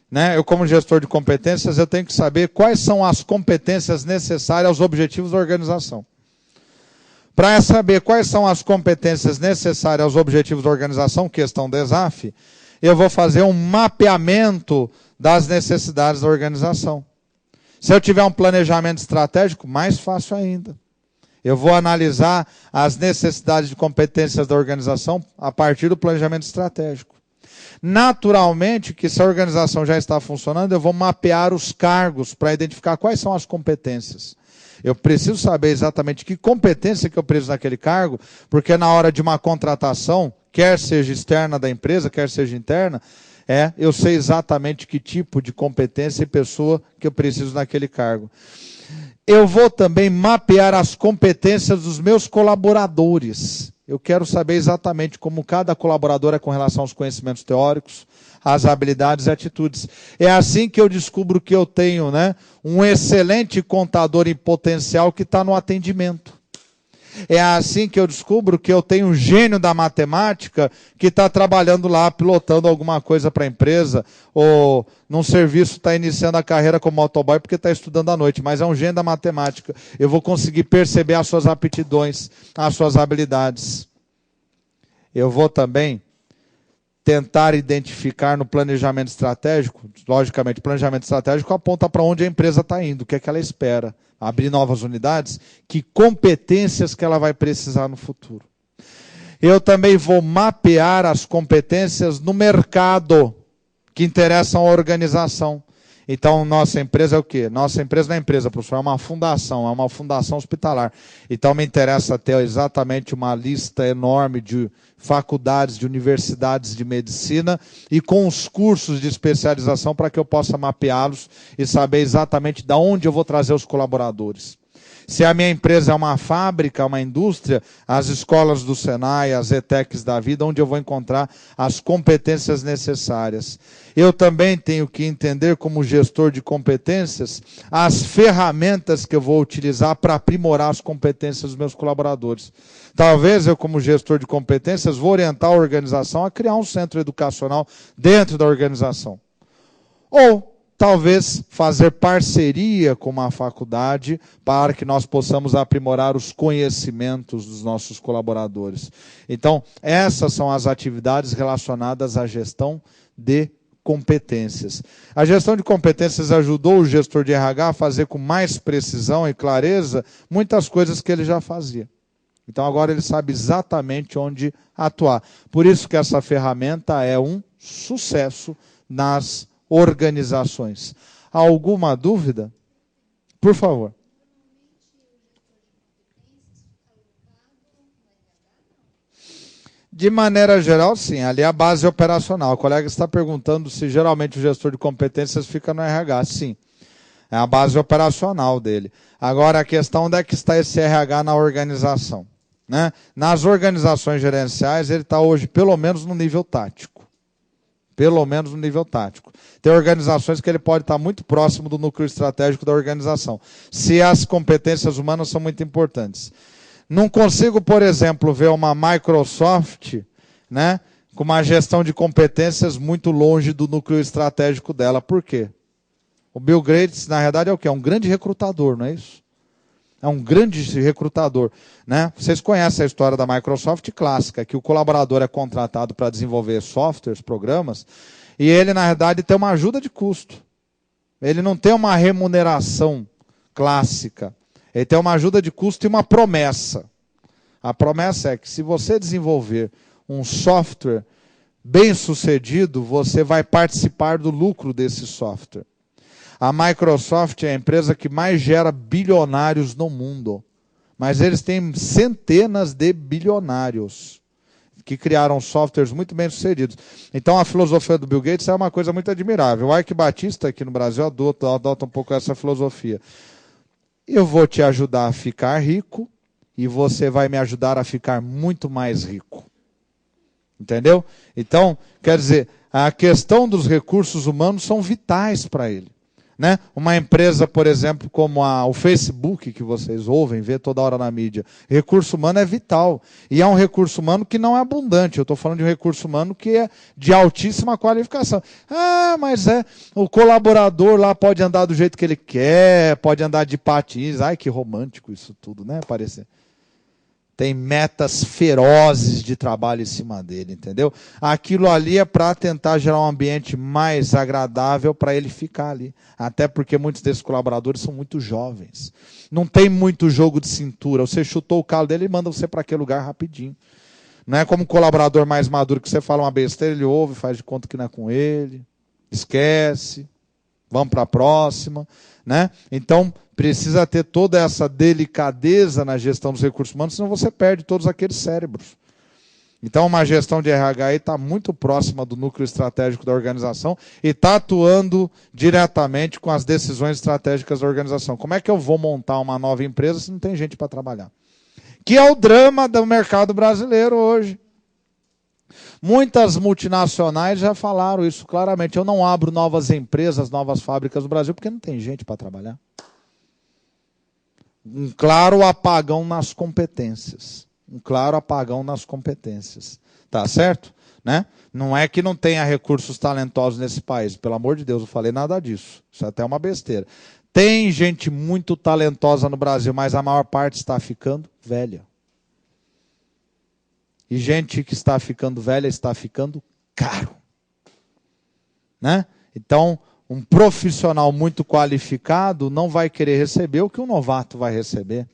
né? Eu como gestor de competências, eu tenho que saber quais são as competências necessárias aos objetivos da organização. Para saber quais são as competências necessárias aos objetivos da organização, questão DESAF, eu vou fazer um mapeamento das necessidades da organização. Se eu tiver um planejamento estratégico, mais fácil ainda. Eu vou analisar as necessidades de competências da organização a partir do planejamento estratégico. Naturalmente, que se a organização já está funcionando, eu vou mapear os cargos para identificar quais são as competências. Eu preciso saber exatamente que competência que eu preciso naquele cargo, porque na hora de uma contratação, quer seja externa da empresa, quer seja interna, eu sei exatamente que tipo de competência e pessoa que eu preciso naquele cargo. Eu vou também mapear as competências dos meus colaboradores. Eu quero saber exatamente como cada colaborador é com relação aos conhecimentos teóricos, às habilidades e atitudes. É assim que eu descubro que eu tenho, né, um excelente contador em potencial que está no atendimento. É assim que eu descubro que eu tenho um gênio da matemática que está trabalhando lá, pilotando alguma coisa para a empresa, ou num serviço está iniciando a carreira como motoboy porque está estudando à noite, mas é um gênio da matemática. Eu vou conseguir perceber as suas aptidões, as suas habilidades. Eu vou também tentar identificar no planejamento estratégico, logicamente, o planejamento estratégico aponta para onde a empresa está indo, o que é que ela espera. Abrir novas unidades, que competências que ela vai precisar no futuro. Eu também vou mapear as competências no mercado que interessam à organização. Então, nossa empresa é o quê? Nossa empresa não é empresa, professor, é uma fundação hospitalar. Então, me interessa ter exatamente uma lista enorme de faculdades, de universidades de medicina e com os cursos de especialização para que eu possa mapeá-los e saber exatamente de onde eu vou trazer os colaboradores. Se a minha empresa é uma fábrica, uma indústria, as escolas do Senai, as ETECs da vida, onde eu vou encontrar as competências necessárias. Eu também tenho que entender, como gestor de competências, as ferramentas que eu vou utilizar para aprimorar as competências dos meus colaboradores. Talvez eu, como gestor de competências, vou orientar a organização a criar um centro educacional dentro da organização. Ou talvez fazer parceria com uma faculdade para que nós possamos aprimorar os conhecimentos dos nossos colaboradores. Então, essas são as atividades relacionadas à gestão de competências. A gestão de competências ajudou o gestor de RH a fazer com mais precisão e clareza muitas coisas que ele já fazia. Então, agora ele sabe exatamente onde atuar. Por isso que essa ferramenta é um sucesso nas organizações. Alguma dúvida? Por favor. De maneira geral, sim. Ali é a base operacional. O colega está perguntando se geralmente o gestor de competências fica no RH. Sim. É a base operacional dele. Agora, a questão onde é que está esse RH na organização? Né? Nas organizações gerenciais, ele está hoje, pelo menos, no nível tático. Pelo menos no nível tático. Tem organizações que ele pode estar muito próximo do núcleo estratégico da organização, se as competências humanas são muito importantes. Não consigo, por exemplo, ver uma Microsoft, né, com uma gestão de competências muito longe do núcleo estratégico dela. Por quê? O Bill Gates, na verdade, é o quê? É um grande recrutador, não é isso? É um grande recrutador, né? Vocês conhecem a história da Microsoft clássica, que o colaborador é contratado para desenvolver softwares, programas, e ele, na verdade, tem uma ajuda de custo. Ele não tem uma remuneração clássica. Ele tem uma ajuda de custo e uma promessa. A promessa é que se você desenvolver um software bem sucedido, você vai participar do lucro desse software. A Microsoft é a empresa que mais gera bilionários no mundo. Mas eles têm centenas de bilionários que criaram softwares muito bem sucedidos. Então a filosofia do Bill Gates é uma coisa muito admirável. O Ike Batista aqui no Brasil adota um pouco essa filosofia. Eu vou te ajudar a ficar rico e você vai me ajudar a ficar muito mais rico. Entendeu? Então, quer dizer, a questão dos recursos humanos são vitais para ele. Né? Uma empresa, por exemplo, como o Facebook, que vocês ouvem, vê toda hora na mídia, recurso humano é vital. E é um recurso humano que não é abundante. Eu estou falando de um recurso humano que é de altíssima qualificação. Ah, mas o colaborador lá pode andar do jeito que ele quer, pode andar de patins. Ai, que romântico isso tudo, né? Parecer. Tem metas ferozes de trabalho em cima dele, entendeu? Aquilo ali é para tentar gerar um ambiente mais agradável para ele ficar ali. Até porque muitos desses colaboradores são muito jovens. Não tem muito jogo de cintura. Você chutou o calo dele e manda você para aquele lugar rapidinho. Não é como um colaborador mais maduro que você fala uma besteira, ele ouve, faz de conta que não é com ele, esquece, vamos para a próxima. Né? Então, precisa ter toda essa delicadeza na gestão dos recursos humanos, senão você perde todos aqueles cérebros. Então, uma gestão de RH está muito próxima do núcleo estratégico da organização e está atuando diretamente com as decisões estratégicas da organização. Como é que eu vou montar uma nova empresa se não tem gente para trabalhar? Que é o drama do mercado brasileiro hoje. Muitas multinacionais já falaram isso claramente. Eu não abro novas empresas, novas fábricas no Brasil, porque não tem gente para trabalhar. Um claro apagão nas competências. Um claro apagão nas competências. Tá certo? Né? Não é que não tenha recursos talentosos nesse país. Pelo amor de Deus, eu falei nada disso. Isso é até uma besteira. Tem gente muito talentosa no Brasil, mas a maior parte está ficando velha. E gente que está ficando velha está ficando caro. Né? Então, um profissional muito qualificado não vai querer receber o que um novato vai receber.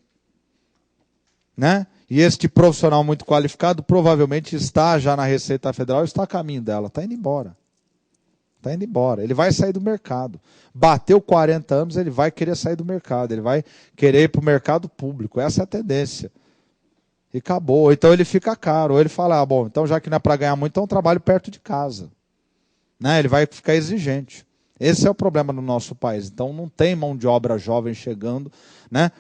Né? E este profissional muito qualificado provavelmente está já na Receita Federal, está a caminho dela, está indo embora. Está indo embora. Ele vai sair do mercado. Bateu 40 anos, ele vai querer sair do mercado. Ele vai querer ir para o mercado público. Essa é a tendência. E acabou. Então ele fica caro. Ou ele fala, bom, então já que não é para ganhar muito, então eu trabalho perto de casa. Né? Ele vai ficar exigente. Esse é o problema no nosso país. Então não tem mão de obra jovem chegando, né,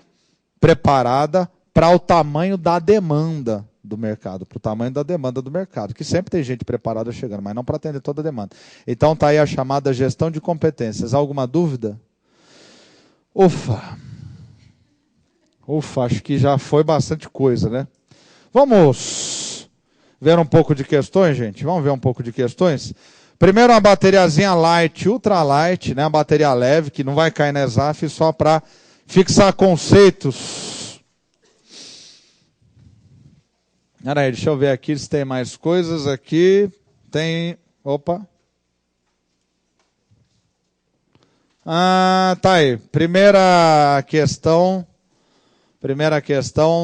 preparada para o tamanho da demanda do mercado, para o tamanho da demanda do mercado, que sempre tem gente preparada chegando, mas não para atender toda a demanda. Então está aí a chamada gestão de competências. Alguma dúvida? Ufa, acho que já foi bastante coisa, né? Vamos ver um pouco de questões, gente? Vamos ver um pouco de questões? Primeiro uma bateriazinha light, ultra light, né? Uma bateria leve, que não vai cair na ESAF, só para fixar conceitos. Peraí, deixa eu ver aqui se tem mais coisas aqui. Tem... Opa. Tá aí. Primeira questão,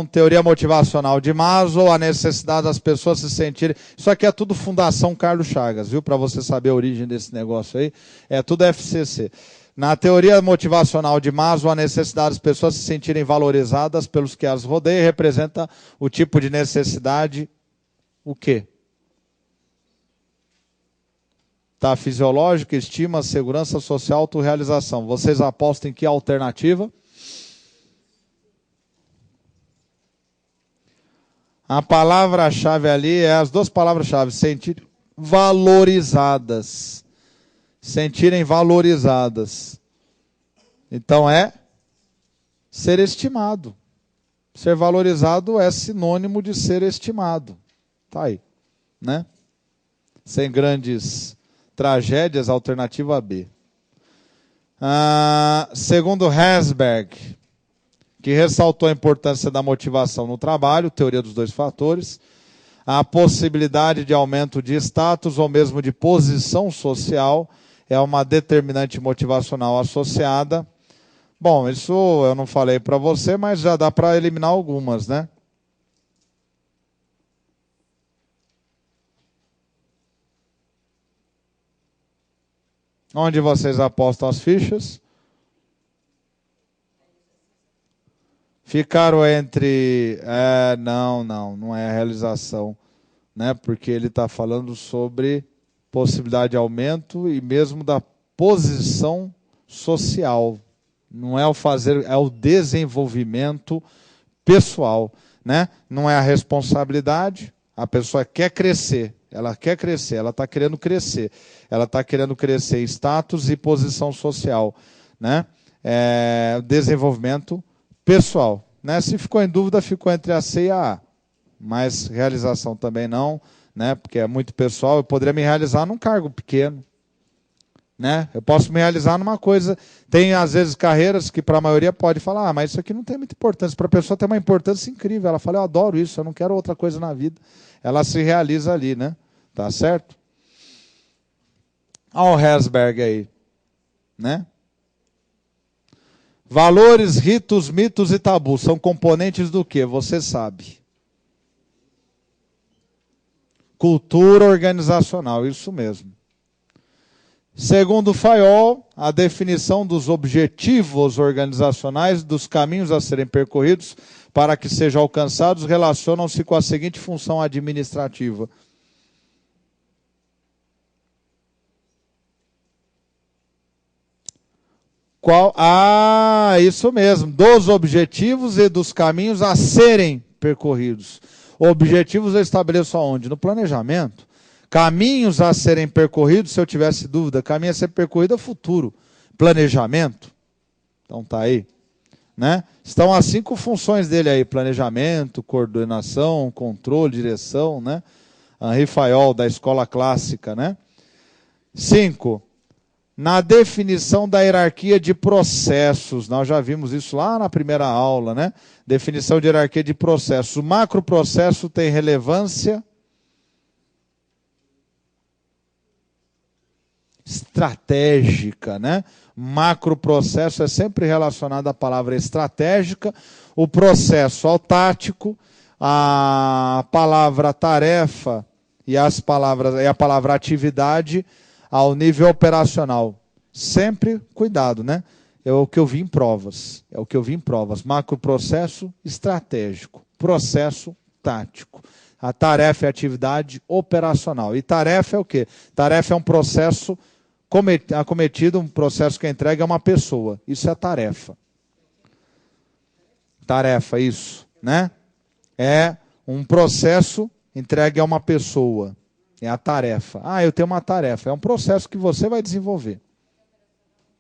teoria motivacional de Maslow, a necessidade das pessoas se sentirem... Isso aqui é tudo Fundação Carlos Chagas, viu? Para você saber a origem desse negócio aí. É tudo FCC. Na teoria motivacional de Maslow, a necessidade das pessoas se sentirem valorizadas pelos que as rodeiam representa o tipo de necessidade, o quê? Tá, fisiológica, estima, segurança social, autorrealização. Vocês apostam em que alternativa? A palavra-chave ali é as duas palavras-chave, sentir valorizadas. Sentirem valorizadas. Então é ser estimado. Ser valorizado é sinônimo de ser estimado. Tá aí, né? Sem grandes tragédias, alternativa B. Segundo Herzberg, que ressaltou a importância da motivação no trabalho, teoria dos dois fatores, a possibilidade de aumento de status ou mesmo de posição social é uma determinante motivacional associada. Bom, isso eu não falei para você, mas já dá para eliminar algumas, né? Onde vocês apostam as fichas? Ficaram entre... não é a realização, né? Porque ele está falando sobre possibilidade de aumento e mesmo da posição social. Não é o fazer, é o desenvolvimento pessoal, né? Não é a responsabilidade, a pessoa quer crescer. Ela quer crescer, ela está querendo crescer. Ela está querendo crescer em status e posição social, né? Desenvolvimento pessoal, né? Se ficou em dúvida, ficou entre a C e a A. Mas realização também não, né? Porque é muito pessoal. Eu poderia me realizar num cargo pequeno, né? Eu posso me realizar numa coisa. Tem, às vezes, carreiras que para a maioria pode falar, mas isso aqui não tem muita importância. Para a pessoa tem uma importância incrível. Ela fala, eu adoro isso, eu não quero outra coisa na vida. Ela se realiza ali, né? Tá certo? Olha o Herzberg aí, né? Valores, ritos, mitos e tabus são componentes do quê? Você sabe. Cultura organizacional, isso mesmo. Segundo Fayol, a definição dos objetivos organizacionais, dos caminhos a serem percorridos para que sejam alcançados, relacionam-se com a seguinte função administrativa. Isso mesmo, dos objetivos e dos caminhos a serem percorridos. Objetivos eu estabeleço aonde? No planejamento. Caminhos a serem percorridos, se eu tivesse dúvida, caminho a ser percorrido é futuro. Planejamento. Então tá aí, né? Estão as 5 funções dele aí: planejamento, coordenação, controle, direção, né? Henri Fayol, da escola clássica, né? 5. Na definição da hierarquia de processos, nós já vimos isso lá na primeira aula, né? Definição de hierarquia de processos. O macroprocesso tem relevância estratégica, né? Macroprocesso é sempre relacionado à palavra estratégica, o processo ao tático, a palavra tarefa e a palavra atividade ao nível operacional. Sempre cuidado, né? É o que eu vi em provas. Macroprocesso estratégico, processo tático. A tarefa é atividade operacional. E tarefa é o quê? Tarefa é um processo acometido, um processo que é entregue a uma pessoa. Isso é tarefa. Tarefa, isso, né? É um processo entregue a uma pessoa. É a tarefa. Eu tenho uma tarefa. É um processo que você vai desenvolver.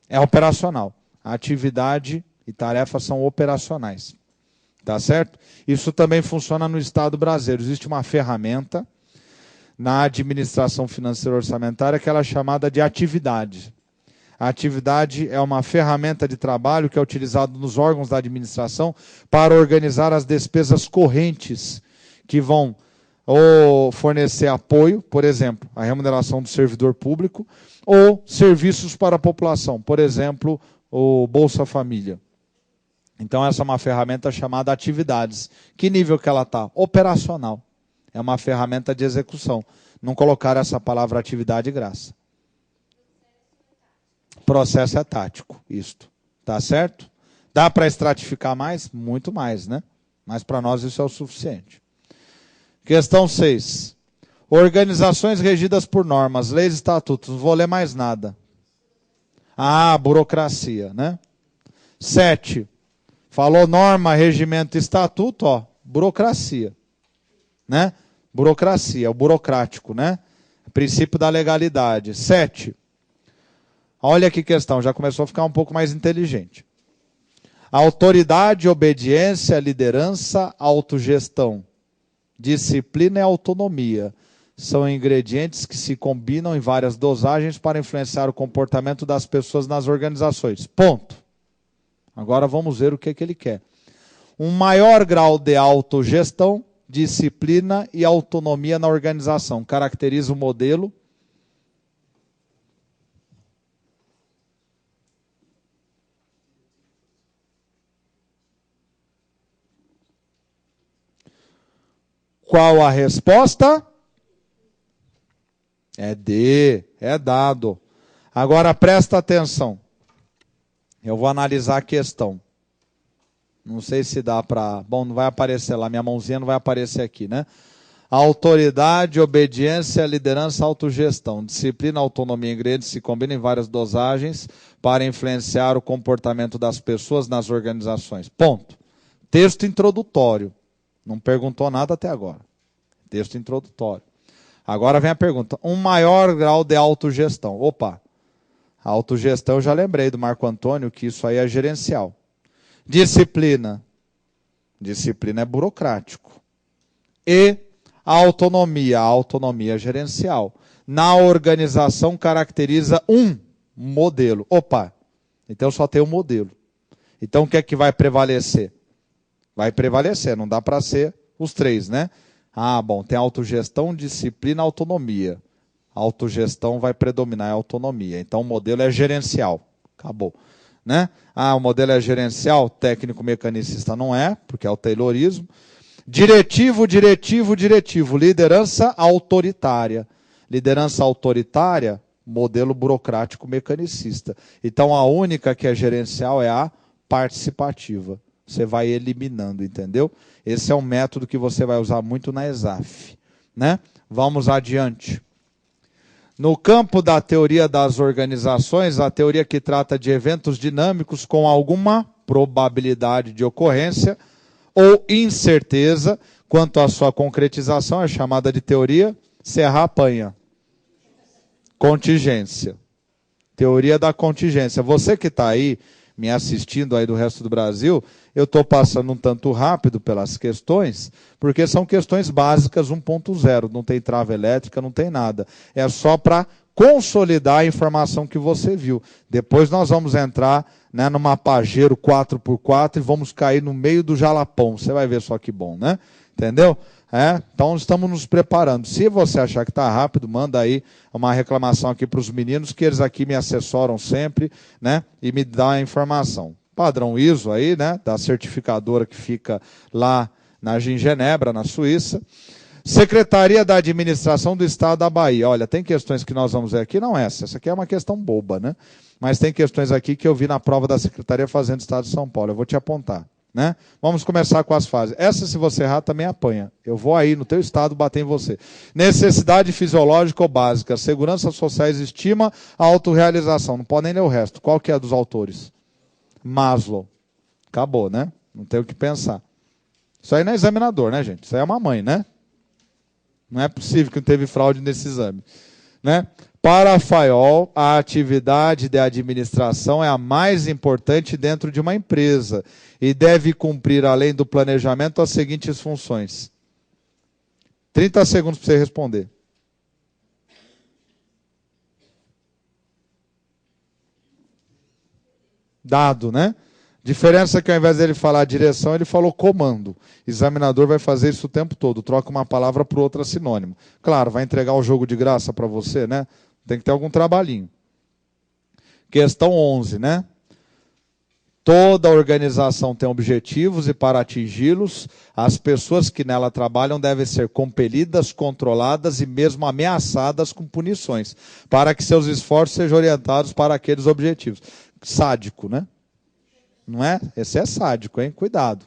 É operacional. A atividade e tarefa são operacionais. Tá certo? Isso também funciona no Estado brasileiro. Existe uma ferramenta na administração financeira orçamentária que ela é chamada de atividade. A atividade é uma ferramenta de trabalho que é utilizada nos órgãos da administração para organizar as despesas correntes que vão ou fornecer apoio, por exemplo, a remuneração do servidor público, ou serviços para a população, por exemplo, o Bolsa Família. Então essa é uma ferramenta chamada atividades. Que nível que ela está? Operacional. É uma ferramenta de execução. Não colocar essa palavra atividade graça. Processo é tático, isto. Tá certo? Dá para estratificar mais? Muito mais, né? Mas para nós isso é o suficiente. Questão 6. Organizações regidas por normas, leis e estatutos. Não vou ler mais nada. Burocracia, né? 7. Falou norma, regimento e estatuto, burocracia. Né? Burocracia, o burocrático, né? Princípio da legalidade. 7. Olha que questão, já começou a ficar um pouco mais inteligente. Autoridade, obediência, liderança, autogestão, disciplina e autonomia são ingredientes que se combinam em várias dosagens para influenciar o comportamento das pessoas nas organizações. Ponto. Agora vamos ver o que ele quer. Um maior grau de autogestão, disciplina e autonomia na organização caracteriza o modelo Qual a resposta? É D, é dado. Agora presta atenção. Eu vou analisar a questão. Não sei se dá para... Bom, não vai aparecer lá, minha mãozinha não vai aparecer aqui, né? Autoridade, obediência, liderança, autogestão. Disciplina, autonomia e ingredientes se combinam em várias dosagens para influenciar o comportamento das pessoas nas organizações. Ponto. Texto introdutório. Não perguntou nada até agora. Texto introdutório. Agora vem a pergunta. Um maior grau de autogestão. Opa, a autogestão eu já lembrei do Marco Antônio que isso aí é gerencial. Disciplina. Disciplina é burocrático. E a autonomia é gerencial. Na organização caracteriza um modelo. Opa, então só tem um modelo. Então o que é que vai prevalecer? Vai prevalecer, não dá para ser os três, né? Ah, bom, tem autogestão, disciplina, autonomia. A autogestão vai predominar a autonomia. Então o modelo é gerencial. Acabou. Né? Ah, o modelo é gerencial, técnico mecanicista não é, porque é o taylorismo. Diretivo. Liderança autoritária. Liderança autoritária, modelo burocrático mecanicista. Então a única que é gerencial é a participativa. Você vai eliminando, entendeu? Esse é um método que você vai usar muito na ESAF. Né? Vamos adiante. No campo da teoria das organizações, a teoria que trata de eventos dinâmicos com alguma probabilidade de ocorrência ou incerteza quanto à sua concretização é chamada de teoria Serra-Apanha. Contingência. Teoria da contingência. Você que está aí me assistindo aí do resto do Brasil, eu estou passando um tanto rápido pelas questões, porque são questões básicas 1.0, não tem trava elétrica, não tem nada. É só para consolidar a informação que você viu. Depois nós vamos entrar, né, numa Pajero 4x4 e vamos cair no meio do jalapão. Você vai ver só que bom, né? Entendeu? Então estamos nos preparando. Se você achar que está rápido, manda aí uma reclamação aqui para os meninos, que eles aqui me assessoram sempre, né, e me dão a informação. Padrão ISO aí, né, da certificadora que fica lá em Genebra, na Suíça. Secretaria da Administração do Estado da Bahia. Olha, tem questões que nós vamos ver aqui, não essa aqui é uma questão boba, né? Mas tem questões aqui que eu vi na prova da Secretaria Fazenda do Estado de São Paulo. Eu vou te apontar. Né? Vamos começar com as fases. Essa, se você errar, também apanha. Eu vou aí no teu estado bater em você. Necessidade fisiológica ou básica. Segurança sociais estima a autorrealização. Não pode nem ler o resto. Qual que é dos autores? Maslow. Acabou, né? Não tem o que pensar. Isso aí não é examinador, né, gente? Isso aí é uma mãe, né? Não é possível que não teve fraude nesse exame. Né? Para Fayol, a atividade de administração é a mais importante dentro de uma empresa e deve cumprir, além do planejamento, as seguintes funções. 30 segundos para você responder. Dado, né? Diferença que ao invés dele falar direção, ele falou comando. Examinador vai fazer isso o tempo todo, troca uma palavra por outra sinônimo. Claro, vai entregar o jogo de graça para você, né? Tem que ter algum trabalhinho. Questão 11, né? Toda organização tem objetivos e para atingi-los, as pessoas que nela trabalham devem ser compelidas, controladas e mesmo ameaçadas com punições, para que seus esforços sejam orientados para aqueles objetivos. Sádico, né? Não é? Esse é sádico, hein? Cuidado.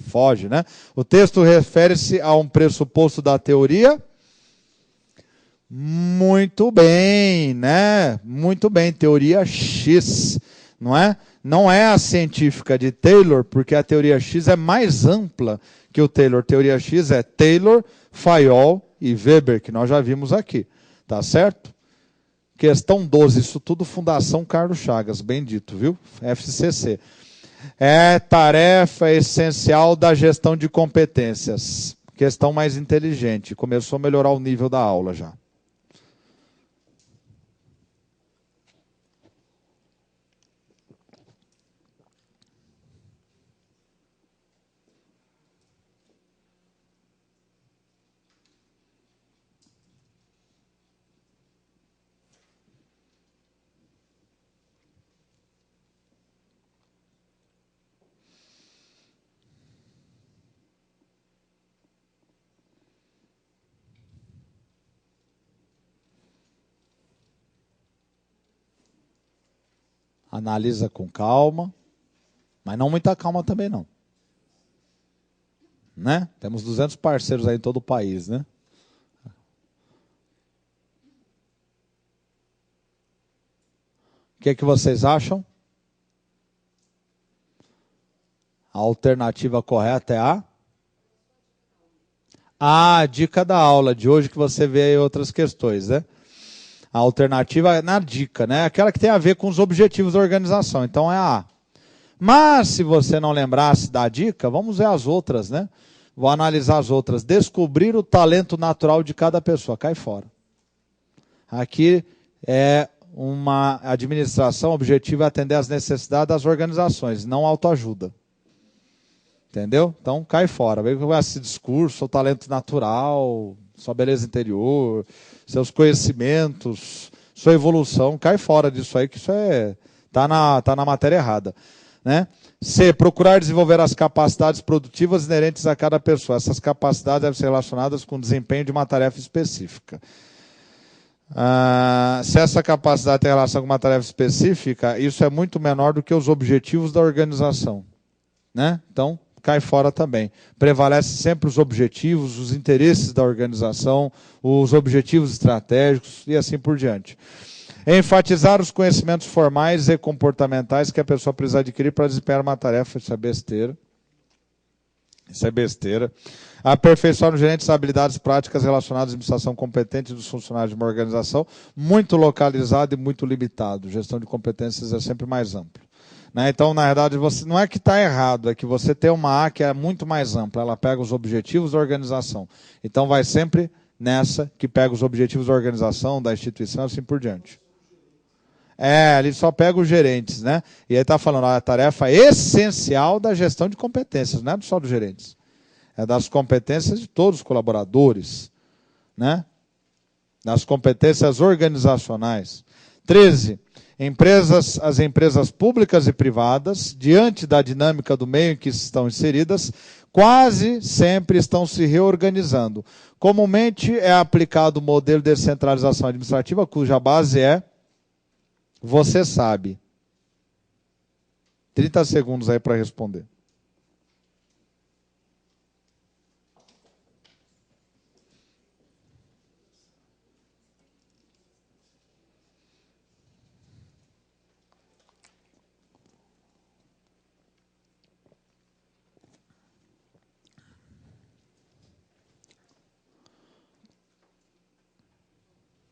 Foge, né? O texto refere-se a um pressuposto da teoria. Muito bem, né? Muito bem, teoria X, não é? Não é a científica de Taylor, porque a teoria X é mais ampla que o Taylor. Teoria X é Taylor, Fayol e Weber, que nós já vimos aqui. Tá certo? Questão 12, isso tudo Fundação Carlos Chagas, bem dito, viu? FCC. É tarefa essencial da gestão de competências. Questão mais inteligente. Começou a melhorar o nível da aula já. Analisa com calma, mas não muita calma também não. Né? Temos 200 parceiros aí em todo o país, né? O que vocês acham? A alternativa correta é a dica da aula de hoje, que você vê aí outras questões, né? A alternativa é na dica, né? Aquela que tem a ver com os objetivos da organização. Então é a A. Mas se você não lembrasse da dica, vamos ver as outras, né? Vou analisar as outras. Descobrir o talento natural de cada pessoa. Cai fora. Aqui é uma administração, o objetivo é atender às necessidades das organizações, não autoajuda. Entendeu? Então cai fora. Vem com esse discurso, o talento natural, sua beleza interior, seus conhecimentos, sua evolução, cai fora disso aí, que isso tá na matéria errada. Né? C, procurar desenvolver as capacidades produtivas inerentes a cada pessoa. Essas capacidades devem ser relacionadas com o desempenho de uma tarefa específica. Se essa capacidade tem relação com uma tarefa específica, isso é muito menor do que os objetivos da organização. Né? Então, cai fora também. Prevalece sempre os objetivos, os interesses da organização, os objetivos estratégicos e assim por diante. Enfatizar os conhecimentos formais e comportamentais que a pessoa precisa adquirir para desempenhar uma tarefa, isso é besteira. Isso é besteira. Aperfeiçoar no gerente as habilidades práticas relacionadas à administração competente dos funcionários de uma organização, muito localizado e muito limitado. Gestão de competências é sempre mais amplo. Né? Então, na verdade, você, não é que está errado, é que você tem uma A que é muito mais ampla. Ela pega os objetivos da organização. Então, vai sempre nessa que pega os objetivos da organização, da instituição e assim por diante. Ali só pega os gerentes, né? E aí está falando, a tarefa essencial da gestão de competências, não é só dos gerentes. É das competências de todos os colaboradores, né? Das competências organizacionais. 13. As empresas públicas e privadas, diante da dinâmica do meio em que estão inseridas, quase sempre estão se reorganizando. Comumente é aplicado o modelo de descentralização administrativa, cuja base é você sabe. 30 segundos aí para responder.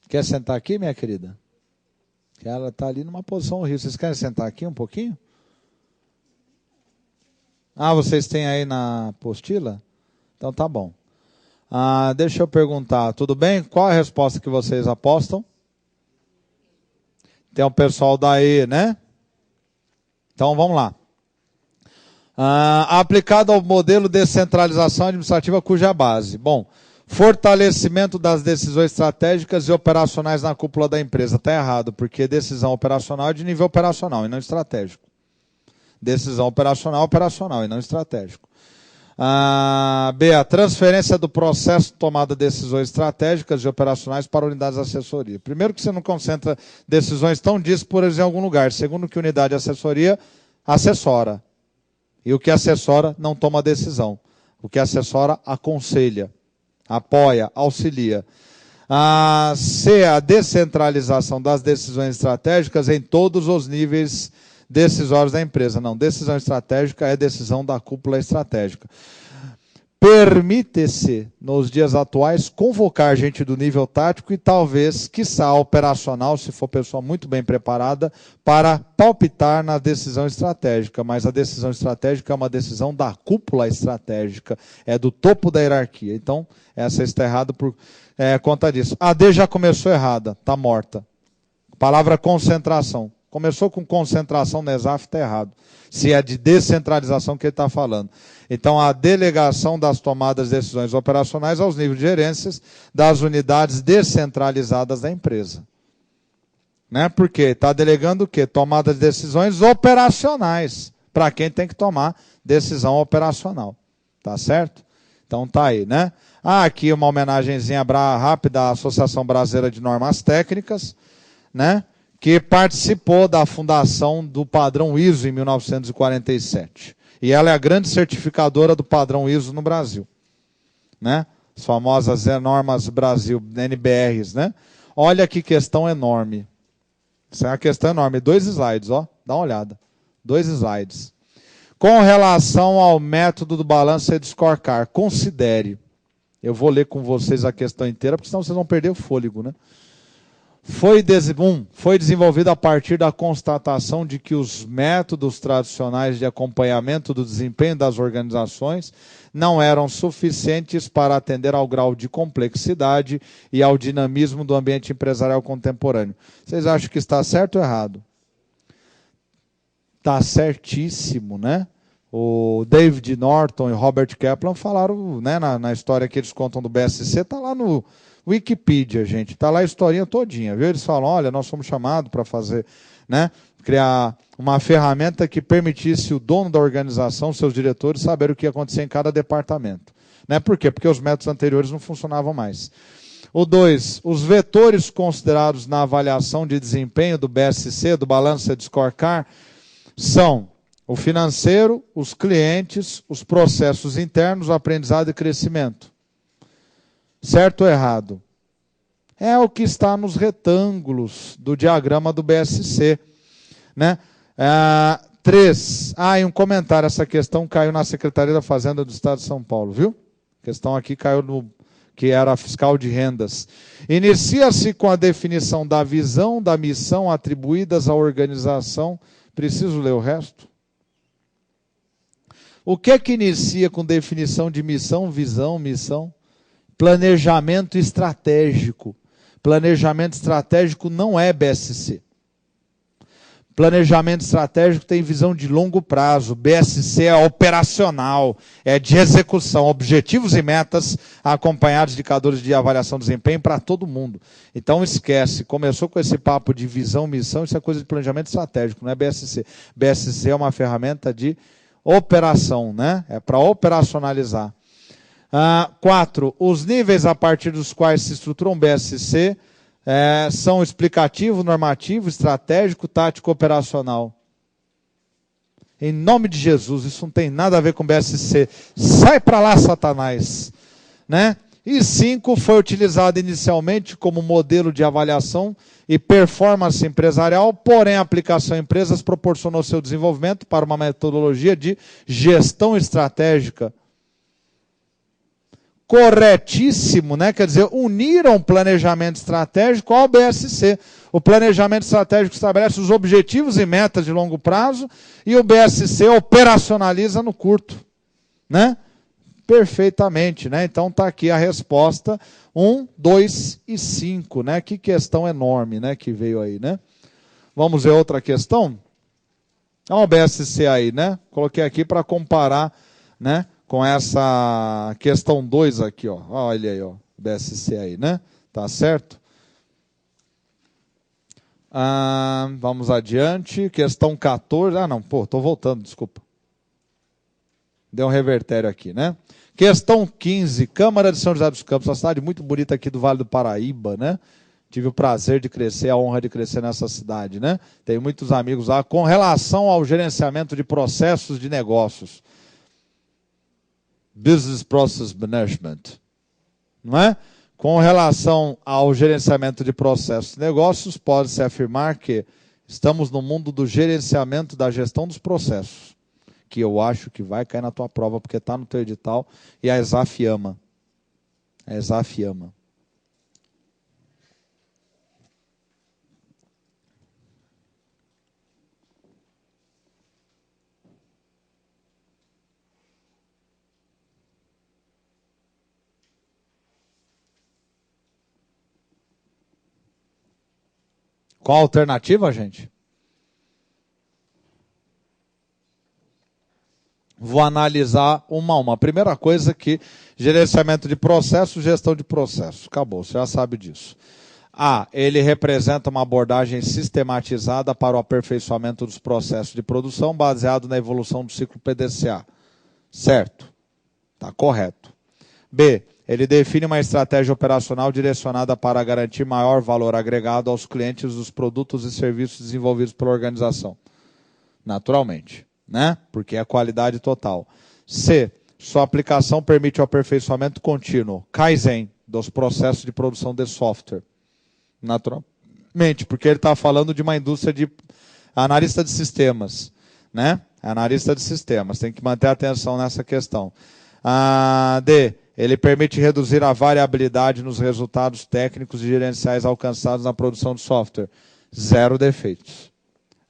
Quer sentar aqui, minha querida? Que ela está ali numa posição horrível. Vocês querem sentar aqui um pouquinho? Vocês têm aí na apostila? Então tá bom. Deixa eu perguntar, tudo bem? Qual a resposta que vocês apostam? Tem um pessoal daí, né? Então vamos lá. Aplicado ao modelo de descentralização administrativa cuja base. Bom, fortalecimento das decisões estratégicas e operacionais na cúpula da empresa. Está errado, porque decisão operacional é de nível operacional e não estratégico. Decisão operacional e não estratégico. B, a transferência do processo de tomada de decisões estratégicas e operacionais para unidades de assessoria. Primeiro que você não concentra decisões tão díspares em algum lugar. Segundo que unidade de assessoria assessora. E o que assessora não toma decisão. O que assessora aconselha, apoia, auxilia. C, a descentralização das decisões estratégicas em todos os níveis decisórios da empresa. Não, decisão estratégica é decisão da cúpula estratégica. permite-se, nos dias atuais, convocar gente do nível tático e talvez, quiçá, operacional, se for pessoa muito bem preparada, para palpitar na decisão estratégica. Mas a decisão estratégica é uma decisão da cúpula estratégica, é do topo da hierarquia. Então, essa está errada por conta disso. A D já começou errada, está morta. Palavra concentração. Começou com concentração no ESAF, está errado. Se é de descentralização que ele está falando. Então, a delegação das tomadas de decisões operacionais aos níveis de gerências das unidades descentralizadas da empresa. Né? Porque está delegando o quê? Tomada de decisões operacionais, para quem tem que tomar decisão operacional. Tá certo? Então, tá aí, né? Aqui uma homenagenzinha rápida à Associação Brasileira de Normas Técnicas, né? Que participou da fundação do padrão ISO em 1947. E ela é a grande certificadora do padrão ISO no Brasil. Né? As famosas normas Brasil, NBRs. Né? Olha que questão enorme. Isso é uma questão enorme. 2 slides, ó. Dá uma olhada. 2 slides. Com relação ao método do balanço de scorecard, considere. Eu vou ler com vocês a questão inteira, porque senão vocês vão perder o fôlego, né? Foi desenvolvido a partir da constatação de que os métodos tradicionais de acompanhamento do desempenho das organizações não eram suficientes para atender ao grau de complexidade e ao dinamismo do ambiente empresarial contemporâneo. Vocês acham que está certo ou errado? Está certíssimo, né? O David Norton e Robert Kaplan falaram, né, na história que eles contam do BSC, está lá no Wikipedia, gente, está lá a historinha todinha, viu? Eles falam, olha, nós fomos chamados para fazer, né, criar uma ferramenta que permitisse o dono da organização, seus diretores, saber o que ia acontecer em cada departamento. Né? Por quê? Porque os métodos anteriores não funcionavam mais. O 2, os vetores considerados na avaliação de desempenho do BSC, do balanço de scorecard, são o financeiro, os clientes, os processos internos, o aprendizado e crescimento. Certo ou errado? É o que está nos retângulos do diagrama do BSC. Né? 3. E um comentário. Essa questão caiu na Secretaria da Fazenda do Estado de São Paulo, viu? A questão aqui caiu no que era fiscal de rendas. Inicia-se com a definição da visão, da missão atribuídas à organização. Preciso ler o resto? O que é que inicia com definição de missão, visão, missão? Planejamento estratégico. Planejamento estratégico não é BSC. Planejamento estratégico tem visão de longo prazo. BSC é operacional, é de execução, objetivos e metas acompanhados de indicadores de avaliação de desempenho para todo mundo. Então esquece, começou com esse papo de visão, missão, isso é coisa de planejamento estratégico, não é BSC. BSC é uma ferramenta de operação, né? É para operacionalizar. 4. Os níveis a partir dos quais se estrutura um BSC são explicativo, normativo, estratégico, tático, operacional. Em nome de Jesus, isso não tem nada a ver com BSC. Sai para lá, Satanás. Né? E 5, foi utilizado inicialmente como modelo de avaliação e performance empresarial, porém a aplicação em empresas proporcionou seu desenvolvimento para uma metodologia de gestão estratégica. Corretíssimo, né? Quer dizer, uniram o planejamento estratégico ao BSC. O planejamento estratégico estabelece os objetivos e metas de longo prazo e o BSC operacionaliza no curto, né? Perfeitamente, né? Então está aqui a resposta 1, 2 e 5, né? Que questão enorme, né? Que veio aí, né? Vamos ver outra questão? Olha o BSC aí, né? Coloquei aqui para comparar, né? Com essa questão 2 aqui, ó. Olha aí, ó. BSC aí, né? Tá certo? Vamos adiante. Questão 14. Tô voltando, desculpa. Deu um revertério aqui, né? Questão 15. Câmara de São José dos Campos, uma cidade muito bonita aqui do Vale do Paraíba, né? Tive o prazer de crescer, a honra de crescer nessa cidade, né? Tenho muitos amigos lá com relação ao gerenciamento de processos de negócios. Business Process Management, não é? Com relação ao gerenciamento de processos de negócios, pode-se afirmar que estamos no mundo do gerenciamento da gestão dos processos, que eu acho que vai cair na tua prova, porque está no teu edital, e a ESAF ama. A ESAF ama. Qual a alternativa, gente? Vou analisar uma a uma. A primeira coisa que gerenciamento de processos, gestão de processos. Acabou, você já sabe disso. A, ele representa uma abordagem sistematizada para o aperfeiçoamento dos processos de produção baseado na evolução do ciclo PDCA. Certo. Está correto. B, ele define uma estratégia operacional direcionada para garantir maior valor agregado aos clientes dos produtos e serviços desenvolvidos pela organização. Naturalmente, né? Porque é qualidade total. C, sua aplicação permite o aperfeiçoamento contínuo, Kaizen, dos processos de produção de software. Naturalmente, porque ele está falando de uma indústria de analista de sistemas, né? Analista de sistemas, tem que manter atenção nessa questão. D, ele permite reduzir a variabilidade nos resultados técnicos e gerenciais alcançados na produção de software. Zero defeitos.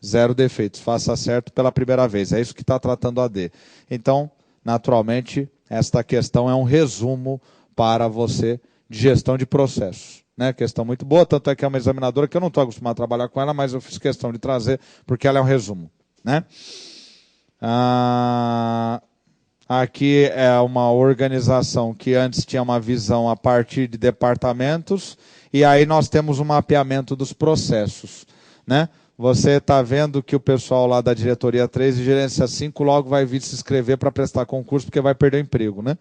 Zero defeitos. Faça certo pela primeira vez. É isso que está tratando a D. Então, naturalmente, esta questão é um resumo para você de gestão de processos. Né? Questão muito boa, tanto é que é uma examinadora que eu não estou acostumado a trabalhar com ela, mas eu fiz questão de trazer porque ela é um resumo. Né? Aqui é uma organização que antes tinha uma visão a partir de departamentos, e aí nós temos um mapeamento dos processos. Né? Você está vendo que o pessoal lá da diretoria 3 e gerência 5 logo vai vir se inscrever para prestar concurso, porque vai perder o emprego, né?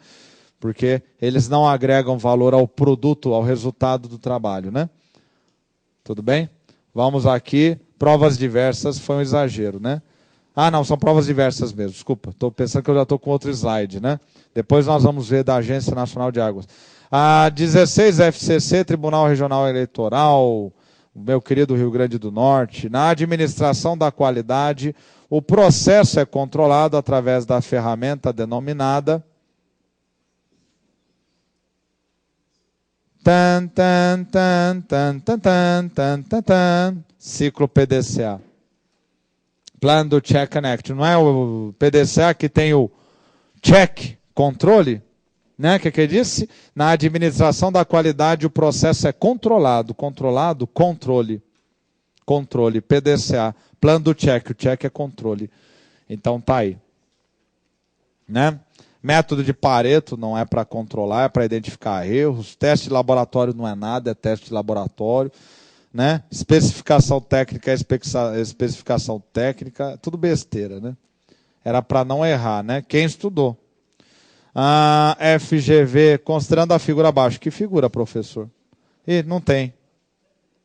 Porque eles não agregam valor ao produto, ao resultado do trabalho, né? Tudo bem? Vamos aqui, provas diversas, foi um exagero, né? Ah, não, são provas diversas mesmo, desculpa. Estou pensando que eu já estou com outro slide, né? Depois nós vamos ver da Agência Nacional de Águas. 16, FCC, Tribunal Regional Eleitoral, o meu querido Rio Grande do Norte. Na administração da qualidade, o processo é controlado através da ferramenta denominada ciclo PDCA. Plano do Check and Act. Não é o PDCA que tem o check, controle? Né? Que disse? Na administração da qualidade o processo é controlado. Controlado, controle. Controle, PDCA. Plano do check, o check é controle. Então tá aí. Né? Método de Pareto não é para controlar, é para identificar erros. Teste de laboratório não é nada, é teste de laboratório. Né? Especificação técnica é especificação técnica, tudo besteira. Né? Era para não errar. Né? Quem estudou? FGV, considerando a figura abaixo. Que figura, professor? Não tem.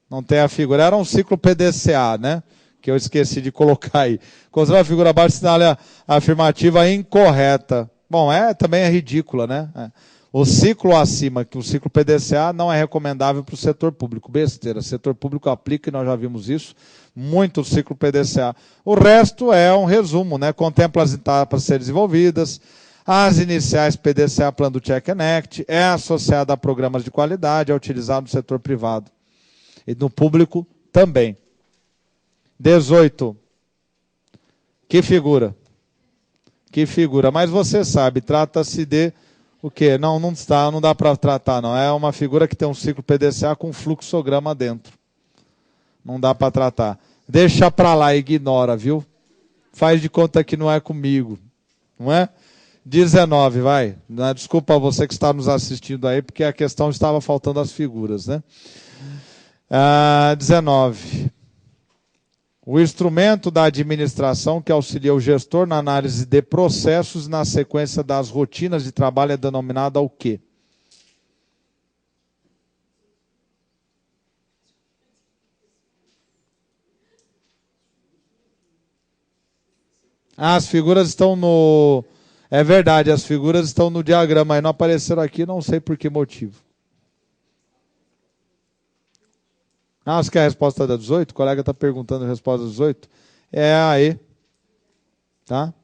Não tem a figura. Era um ciclo PDCA, né? Que eu esqueci de colocar aí. Considerando a figura abaixo, sinal a afirmativa incorreta. Bom, também é ridícula, né? O ciclo acima, que o ciclo PDCA não é recomendável para o setor público. Besteira. O setor público aplica, e nós já vimos isso, muito o ciclo PDCA. O resto é um resumo, né? Contempla as etapas a ser desenvolvidas, as iniciais PDCA, Plano do Check and Act, é associada a programas de qualidade, é utilizado no setor privado. E no público também. 18. Que figura? Que figura? Mas você sabe, trata-se de o quê? Não dá para tratar, não. É uma figura que tem um ciclo PDCA com fluxograma dentro. Não dá para tratar. Deixa para lá, ignora, viu? Faz de conta que não é comigo. Não é? 19, vai. Desculpa a você que está nos assistindo aí, porque a questão estava faltando as figuras, né? 19. O instrumento da administração que auxilia o gestor na análise de processos na sequência das rotinas de trabalho é denominado o quê? As figuras estão no... É verdade, as figuras estão no diagrama, aí não apareceram aqui, não sei por que motivo. Você quer a resposta da 18? O colega está perguntando a resposta da 18. É a E. Tá?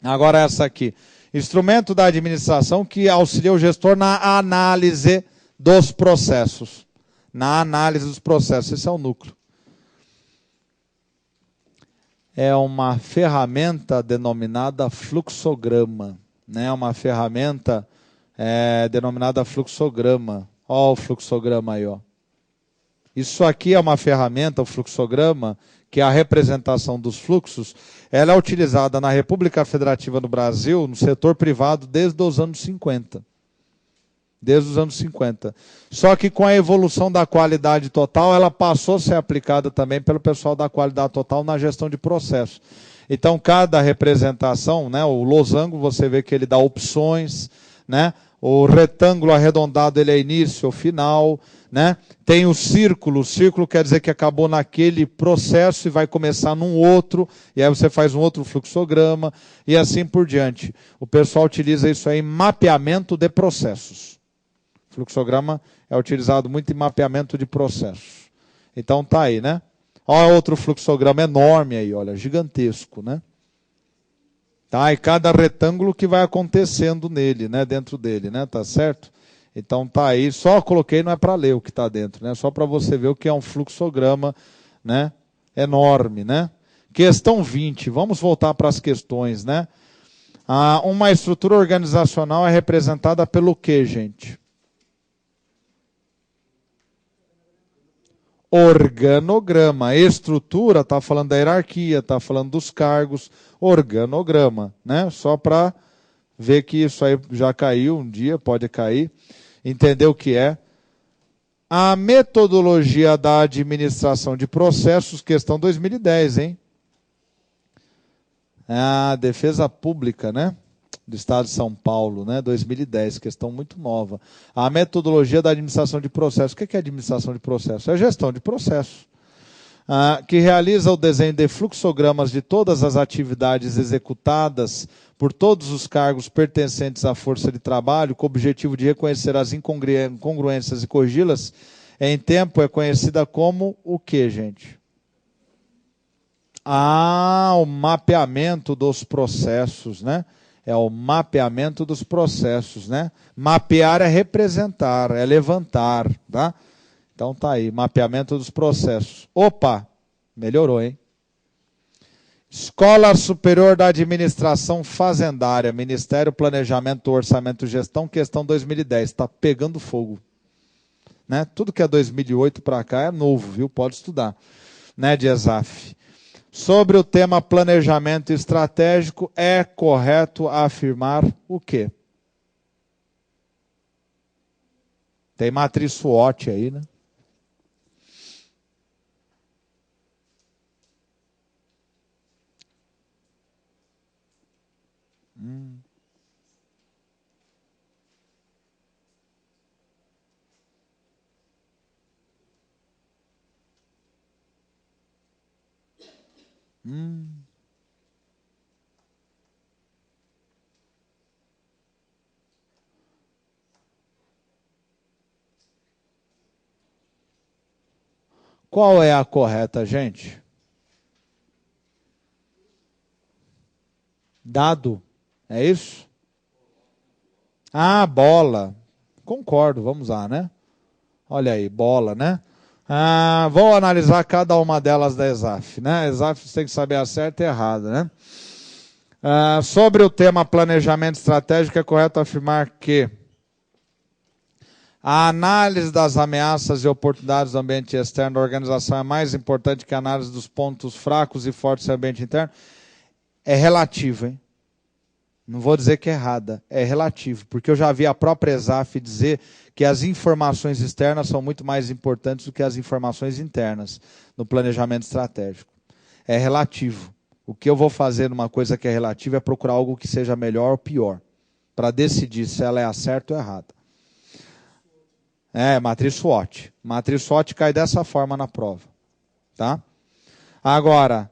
Agora essa aqui. Instrumento da administração que auxilia o gestor na análise dos processos. Na análise dos processos. Esse é o núcleo. É uma ferramenta denominada fluxograma. Né? Uma ferramenta denominada fluxograma. Olha o fluxograma aí. Ó. Isso aqui é uma ferramenta, o fluxograma, que é a representação dos fluxos. Ela é utilizada na República Federativa do Brasil, no setor privado, desde os anos 50. Desde os anos 50. Só que com a evolução da qualidade total, ela passou a ser aplicada também pelo pessoal da qualidade total na gestão de processo. Então, cada representação, né, o losango, você vê que ele dá opções, né? O retângulo arredondado, ele é início ou final, né? Tem o círculo quer dizer que acabou naquele processo e vai começar num outro, e aí você faz um outro fluxograma, e assim por diante. O pessoal utiliza isso aí em mapeamento de processos. Fluxograma é utilizado muito em mapeamento de processos. Então tá aí, né? Olha outro fluxograma enorme aí, olha, gigantesco, né? Tá, e cada retângulo que vai acontecendo nele, né, dentro dele, né, tá certo? Então tá aí, só coloquei, não é para ler o que está dentro, né, só para você ver o que é um fluxograma, né, enorme, né? Questão 20, vamos voltar para as questões, né? Uma estrutura organizacional é representada pelo quê, gente? Organograma. Estrutura, está falando da hierarquia, está falando dos cargos. Organograma, né? Só para ver que isso aí já caiu um dia, pode cair. Entender o que é. A metodologia da administração de processos, questão 2010, hein? A defesa pública, né? Do Estado de São Paulo, né? 2010, questão muito nova. A metodologia da administração de processos. O que é administração de processos? É gestão de processos. Que realiza o desenho de fluxogramas de todas as atividades executadas por todos os cargos pertencentes à força de trabalho, com o objetivo de reconhecer as incongruências e corrigi-las em tempo, é conhecida como o que, gente? O mapeamento dos processos, né? É o mapeamento dos processos, né? Mapear é representar, é levantar, tá? Então tá aí, mapeamento dos processos. Opa, melhorou, hein? Escola Superior da Administração Fazendária, Ministério Planejamento, Orçamento e Gestão, questão 2010. Está pegando fogo. Né? Tudo que é 2008 para cá é novo, viu? Pode estudar. Né, de ESAF. Sobre o tema planejamento estratégico, é correto afirmar o quê? Tem matriz SWOT aí, né? Qual é a correta, gente? Dado, é isso? Bola. Concordo, vamos lá, né? Olha aí, bola, né? Vou analisar cada uma delas da ESAF, né? A ESAF você tem que saber a certa e a errada, né? Sobre o tema planejamento estratégico, é correto afirmar que a análise das ameaças e oportunidades do ambiente externo da organização é mais importante que a análise dos pontos fracos e fortes do ambiente interno. É relativo, hein? Não vou dizer que é errada, é relativo, porque eu já vi a própria ESAF dizer que as informações externas são muito mais importantes do que as informações internas no planejamento estratégico. É relativo. O que eu vou fazer numa coisa que é relativa é procurar algo que seja melhor ou pior, para decidir se ela é a certa ou errada. Matriz SWOT. Matriz SWOT cai dessa forma na prova. Tá? Agora,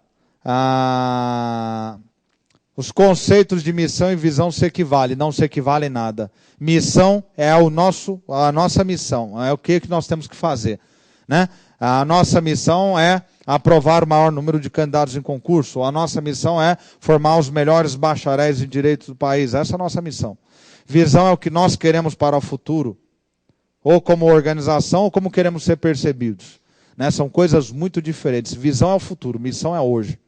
os conceitos de missão e visão se equivalem, não se equivalem nada. Missão é a nossa missão, é o que nós temos que fazer. Né? A nossa missão é aprovar o maior número de candidatos em concurso. A nossa missão é formar os melhores bacharéis em direito do país. Essa é a nossa missão. Visão é o que nós queremos para o futuro, ou como organização, ou como queremos ser percebidos. Né? São coisas muito diferentes. Visão é o futuro, missão é hoje.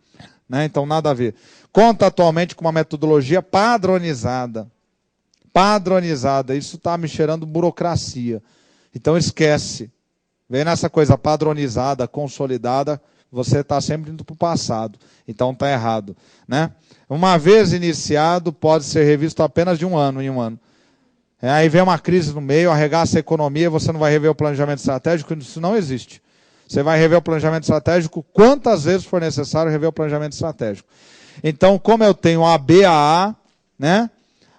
Né? Então, nada a ver. Conta atualmente com uma metodologia padronizada. Padronizada. Isso está me cheirando burocracia. Então, esquece. Vem nessa coisa padronizada, consolidada, você está sempre indo para o passado. Então, está errado. Né? Uma vez iniciado, pode ser revisto apenas de um ano em um ano. Aí vem uma crise no meio, arregaça a economia, você não vai rever o planejamento estratégico, isso não existe. Você vai rever o planejamento estratégico quantas vezes for necessário rever o planejamento estratégico. Então, como eu tenho a BAA, né?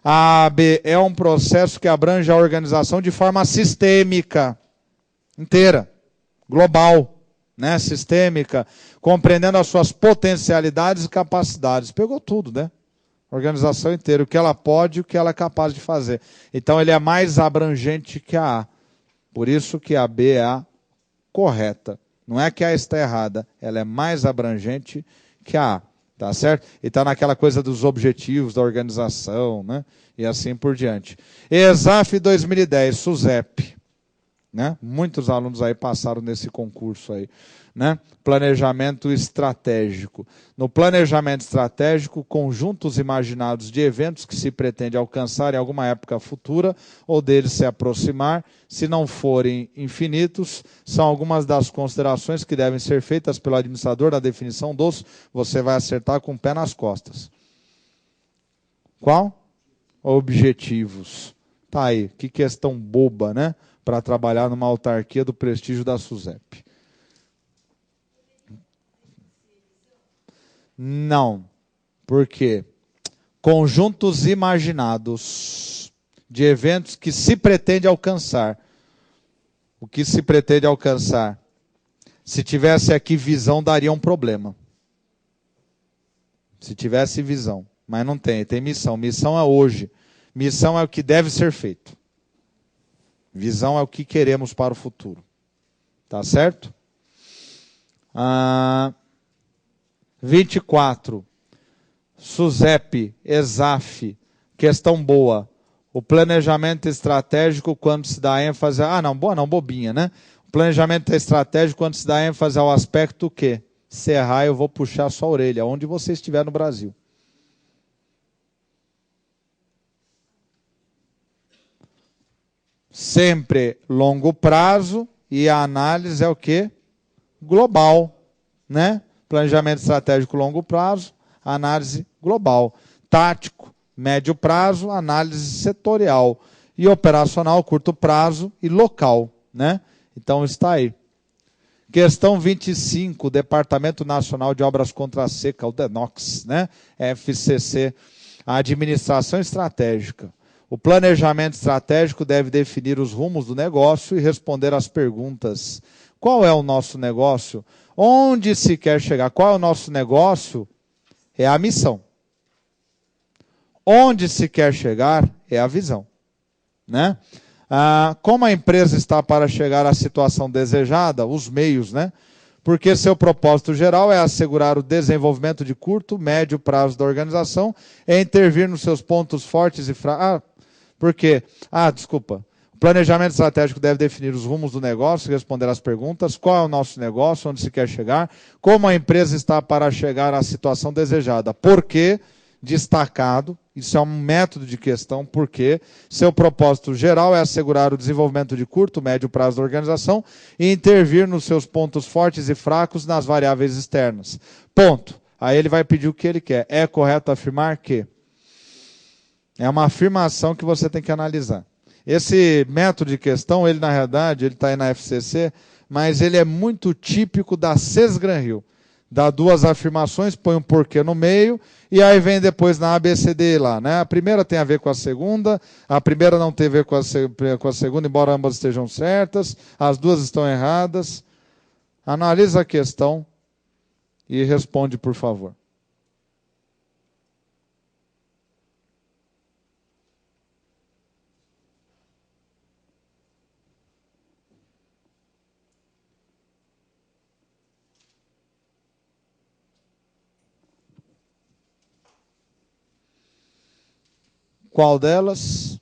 A AB é um processo que abrange a organização de forma sistêmica, inteira, global, né? Sistêmica, compreendendo as suas potencialidades e capacidades. Pegou tudo, né? Organização inteira, o que ela pode e o que ela é capaz de fazer. Então, ele é mais abrangente que a A. Por isso que a B é a correta. Não é que a A está errada, ela é mais abrangente que a A. Tá certo? E está naquela coisa dos objetivos da organização, né? E assim por diante. ESAF 2010, SUSEP. Né? Muitos alunos aí passaram nesse concurso aí. Né? Planejamento estratégico. No planejamento estratégico, conjuntos imaginados de eventos que se pretende alcançar em alguma época futura ou deles se aproximar, se não forem infinitos, são algumas das considerações que devem ser feitas pelo administrador na definição dos, você vai acertar com o pé nas costas. Qual? Objetivos. Tá aí, que questão boba, né? Para trabalhar numa autarquia do prestígio da SUSEP. Não. Por quê? Conjuntos imaginados de eventos que se pretende alcançar. O que se pretende alcançar? Se tivesse aqui visão, daria um problema. Se tivesse visão. Mas não tem, tem missão. Missão é hoje. Missão é o que deve ser feito. Visão é o que queremos para o futuro. Tá certo? 24. SUSEP, ESAF. Questão boa. O planejamento estratégico quando se dá ênfase... não, boa não, bobinha, né? O planejamento estratégico quando se dá ênfase ao aspecto que? Se errar, eu vou puxar a sua orelha, onde você estiver no Brasil. Sempre longo prazo e a análise é o quê? Global, né? Planejamento estratégico longo prazo, análise global. Tático, médio prazo, análise setorial. E operacional, curto prazo e local, né? Então está aí. Questão 25, Departamento Nacional de Obras Contra a Seca, o DENOX, né? FCC, a administração estratégica. O planejamento estratégico deve definir os rumos do negócio e responder às perguntas. Qual é o nosso negócio? Onde se quer chegar? Qual é o nosso negócio? É a missão. Onde se quer chegar é a visão. Né? Como a empresa está para chegar à situação desejada? Os meios, né? Porque seu propósito geral é assegurar o desenvolvimento de curto, médio prazo da organização e intervir nos seus pontos fortes e fracos. Por quê? Desculpa. O planejamento estratégico deve definir os rumos do negócio, responder às perguntas, qual é o nosso negócio, onde se quer chegar, como a empresa está para chegar à situação desejada. Por quê? Destacado, isso é um método de questão, porque seu propósito geral é assegurar o desenvolvimento de curto, médio prazo da organização e intervir nos seus pontos fortes e fracos nas variáveis externas. Ponto. Aí ele vai pedir o que ele quer. É correto afirmar que? É uma afirmação que você tem que analisar. Esse método de questão, ele na realidade, ele está aí na FCC, mas ele é muito típico da CESGRAN-Rio. Dá duas afirmações, põe um porquê no meio, e aí vem depois na ABCD lá. Né? A primeira tem a ver com a segunda, a primeira não tem a ver com a segunda, embora ambas estejam certas, as duas estão erradas. Analisa a questão e responde, por favor. Qual delas?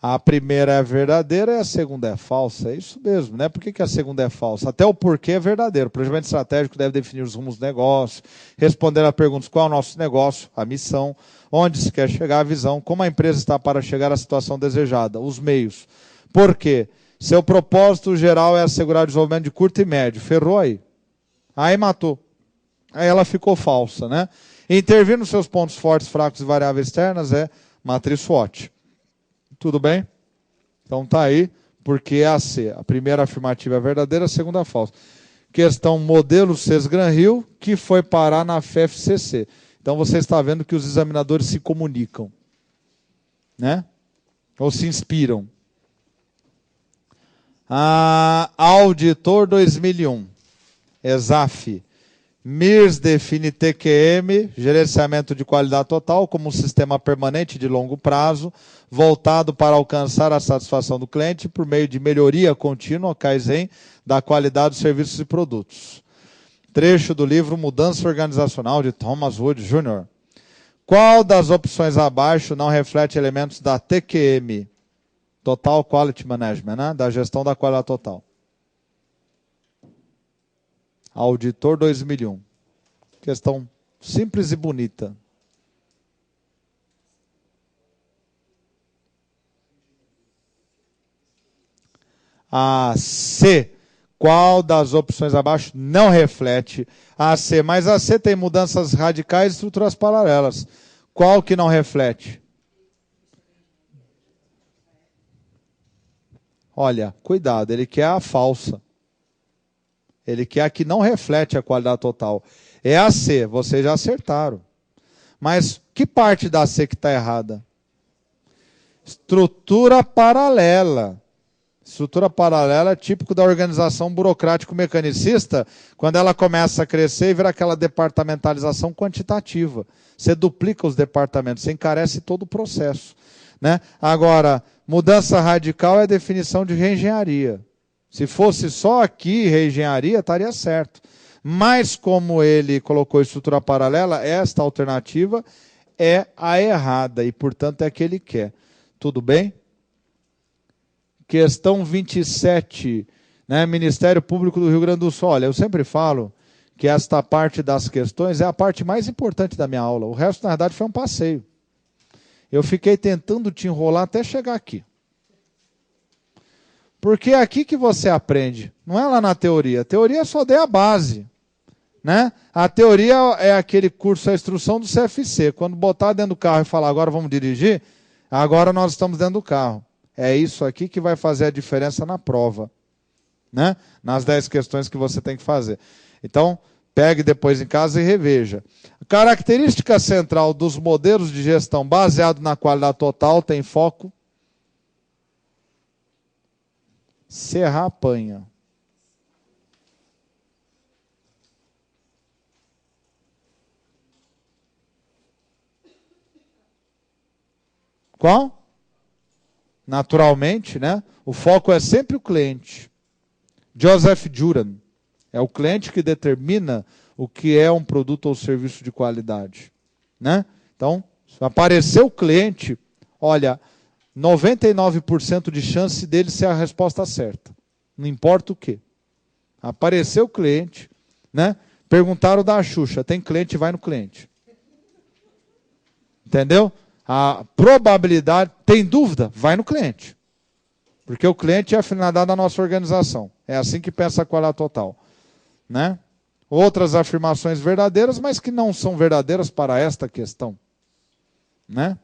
A primeira é verdadeira e a segunda é falsa. É isso mesmo, né? Por que a segunda é falsa? Até o porquê é verdadeiro. O planejamento estratégico deve definir os rumos do negócio, responder a perguntas: qual é o nosso negócio, a missão, onde se quer chegar, a visão, como a empresa está para chegar à situação desejada, os meios. Por quê? Seu propósito geral é assegurar o desenvolvimento de curto e médio. Ferrou aí. Aí matou. Aí ela ficou falsa, né? Intervir nos seus pontos fortes, fracos e variáveis externas é matriz SWOT. Tudo bem? Então tá aí, porque é a C. A primeira afirmativa é verdadeira, a segunda é falsa. Questão modelo Sesgran-Hill, que foi parar na FFCC. Então você está vendo que os examinadores se comunicam, né? Ou se inspiram. Auditor 2001. ESAF. MIRS define TQM, gerenciamento de qualidade total, como um sistema permanente de longo prazo, voltado para alcançar a satisfação do cliente por meio de melhoria contínua, Kaizen, da qualidade dos serviços e produtos. Trecho do livro Mudança Organizacional, de Thomas Wood Jr. Qual das opções abaixo não reflete elementos da TQM? Total Quality Management, né? Da gestão da qualidade total. Auditor 2001. Questão simples e bonita. A C. Qual das opções abaixo não reflete a C? Mas a C tem mudanças radicais e estruturas paralelas. Qual que não reflete? Olha, cuidado, ele quer a falsa. Ele quer a que não reflete a qualidade total. É a C, vocês já acertaram. Mas que parte da C que está errada? Estrutura paralela. Estrutura paralela é típico da organização burocrático-mecanicista, quando ela começa a crescer e vira aquela departamentalização quantitativa. Você duplica os departamentos, você encarece todo o processo, né? Agora, mudança radical é a definição de reengenharia. Se fosse só aqui reengenharia, estaria certo. Mas como ele colocou estrutura paralela, esta alternativa é a errada e, portanto, é a que ele quer. Tudo bem? Questão 27, né? Ministério Público do Rio Grande do Sul. Olha, eu sempre falo que esta parte das questões é a parte mais importante da minha aula. O resto, na verdade, foi um passeio. Eu fiquei tentando te enrolar até chegar aqui. Porque é aqui que você aprende, não é lá na teoria. A teoria só deu a base, né? A teoria é aquele curso, a instrução do CFC. Quando botar dentro do carro e falar, agora vamos dirigir, agora nós estamos dentro do carro. É isso aqui que vai fazer a diferença na prova, né? Nas 10 questões que você tem que fazer. Então, pegue depois em casa e reveja. A característica central dos modelos de gestão baseado na qualidade total tem foco. Serrar apanha. Qual? Naturalmente, né? O foco é sempre o cliente. Joseph Juran. É o cliente que determina o que é um produto ou serviço de qualidade, né? Então, se aparecer o cliente, olha, 99% de chance dele ser a resposta certa. Não importa o quê. Apareceu o cliente, né? Perguntaram da Xuxa, tem cliente, vai no cliente. Entendeu? A probabilidade, tem dúvida? Vai no cliente. Porque o cliente é a finalidade da nossa organização. É assim que pensa a qualidade total, né? Outras afirmações verdadeiras, mas que não são verdadeiras para esta questão, né?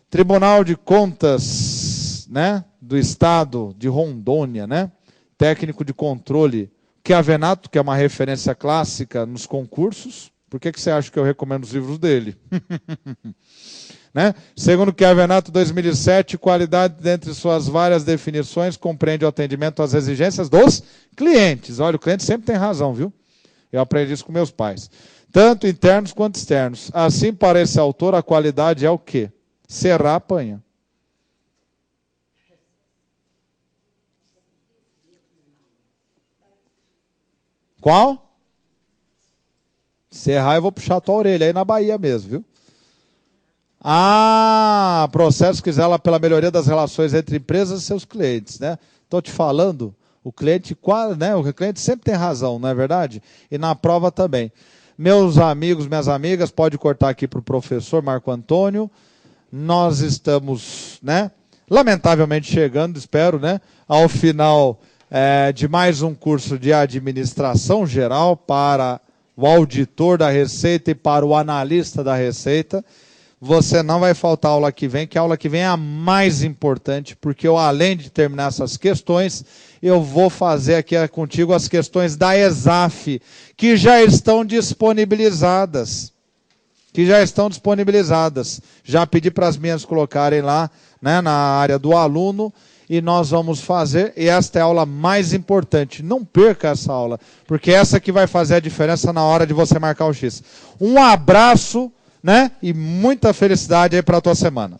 Tribunal de Contas, né, do Estado de Rondônia, né? Técnico de controle, Chiavenato, que é uma referência clássica nos concursos. Por que você acha que eu recomendo os livros dele? Né? Segundo Chiavenato 2007, qualidade, dentre suas várias definições, compreende o atendimento às exigências dos clientes. Olha, o cliente sempre tem razão, viu? Eu aprendi isso com meus pais. Tanto internos quanto externos. Assim, para esse autor, a qualidade é o quê? Serrar apanha. Qual? Serrar, eu vou puxar a tua orelha aí na Bahia mesmo, viu? Ah, processo que zela pela melhoria das relações entre empresas e seus clientes, né? Estou te falando, o cliente sempre tem razão, não é verdade? E na prova também. Meus amigos, minhas amigas, pode cortar aqui para o professor Marco Antônio. Nós estamos, né, lamentavelmente chegando, espero, né, ao final de mais um curso de administração geral para o auditor da Receita e para o analista da Receita. Você não vai faltar a aula que vem, que a aula que vem é a mais importante, porque eu, além de terminar essas questões, eu vou fazer aqui contigo as questões da ESAF, que já estão disponibilizadas. Já pedi para as minhas colocarem lá, né, na área do aluno, e nós vamos fazer, e esta é a aula mais importante. Não perca essa aula, porque essa que vai fazer a diferença na hora de você marcar o X. Um abraço, né, e muita felicidade aí para a tua semana.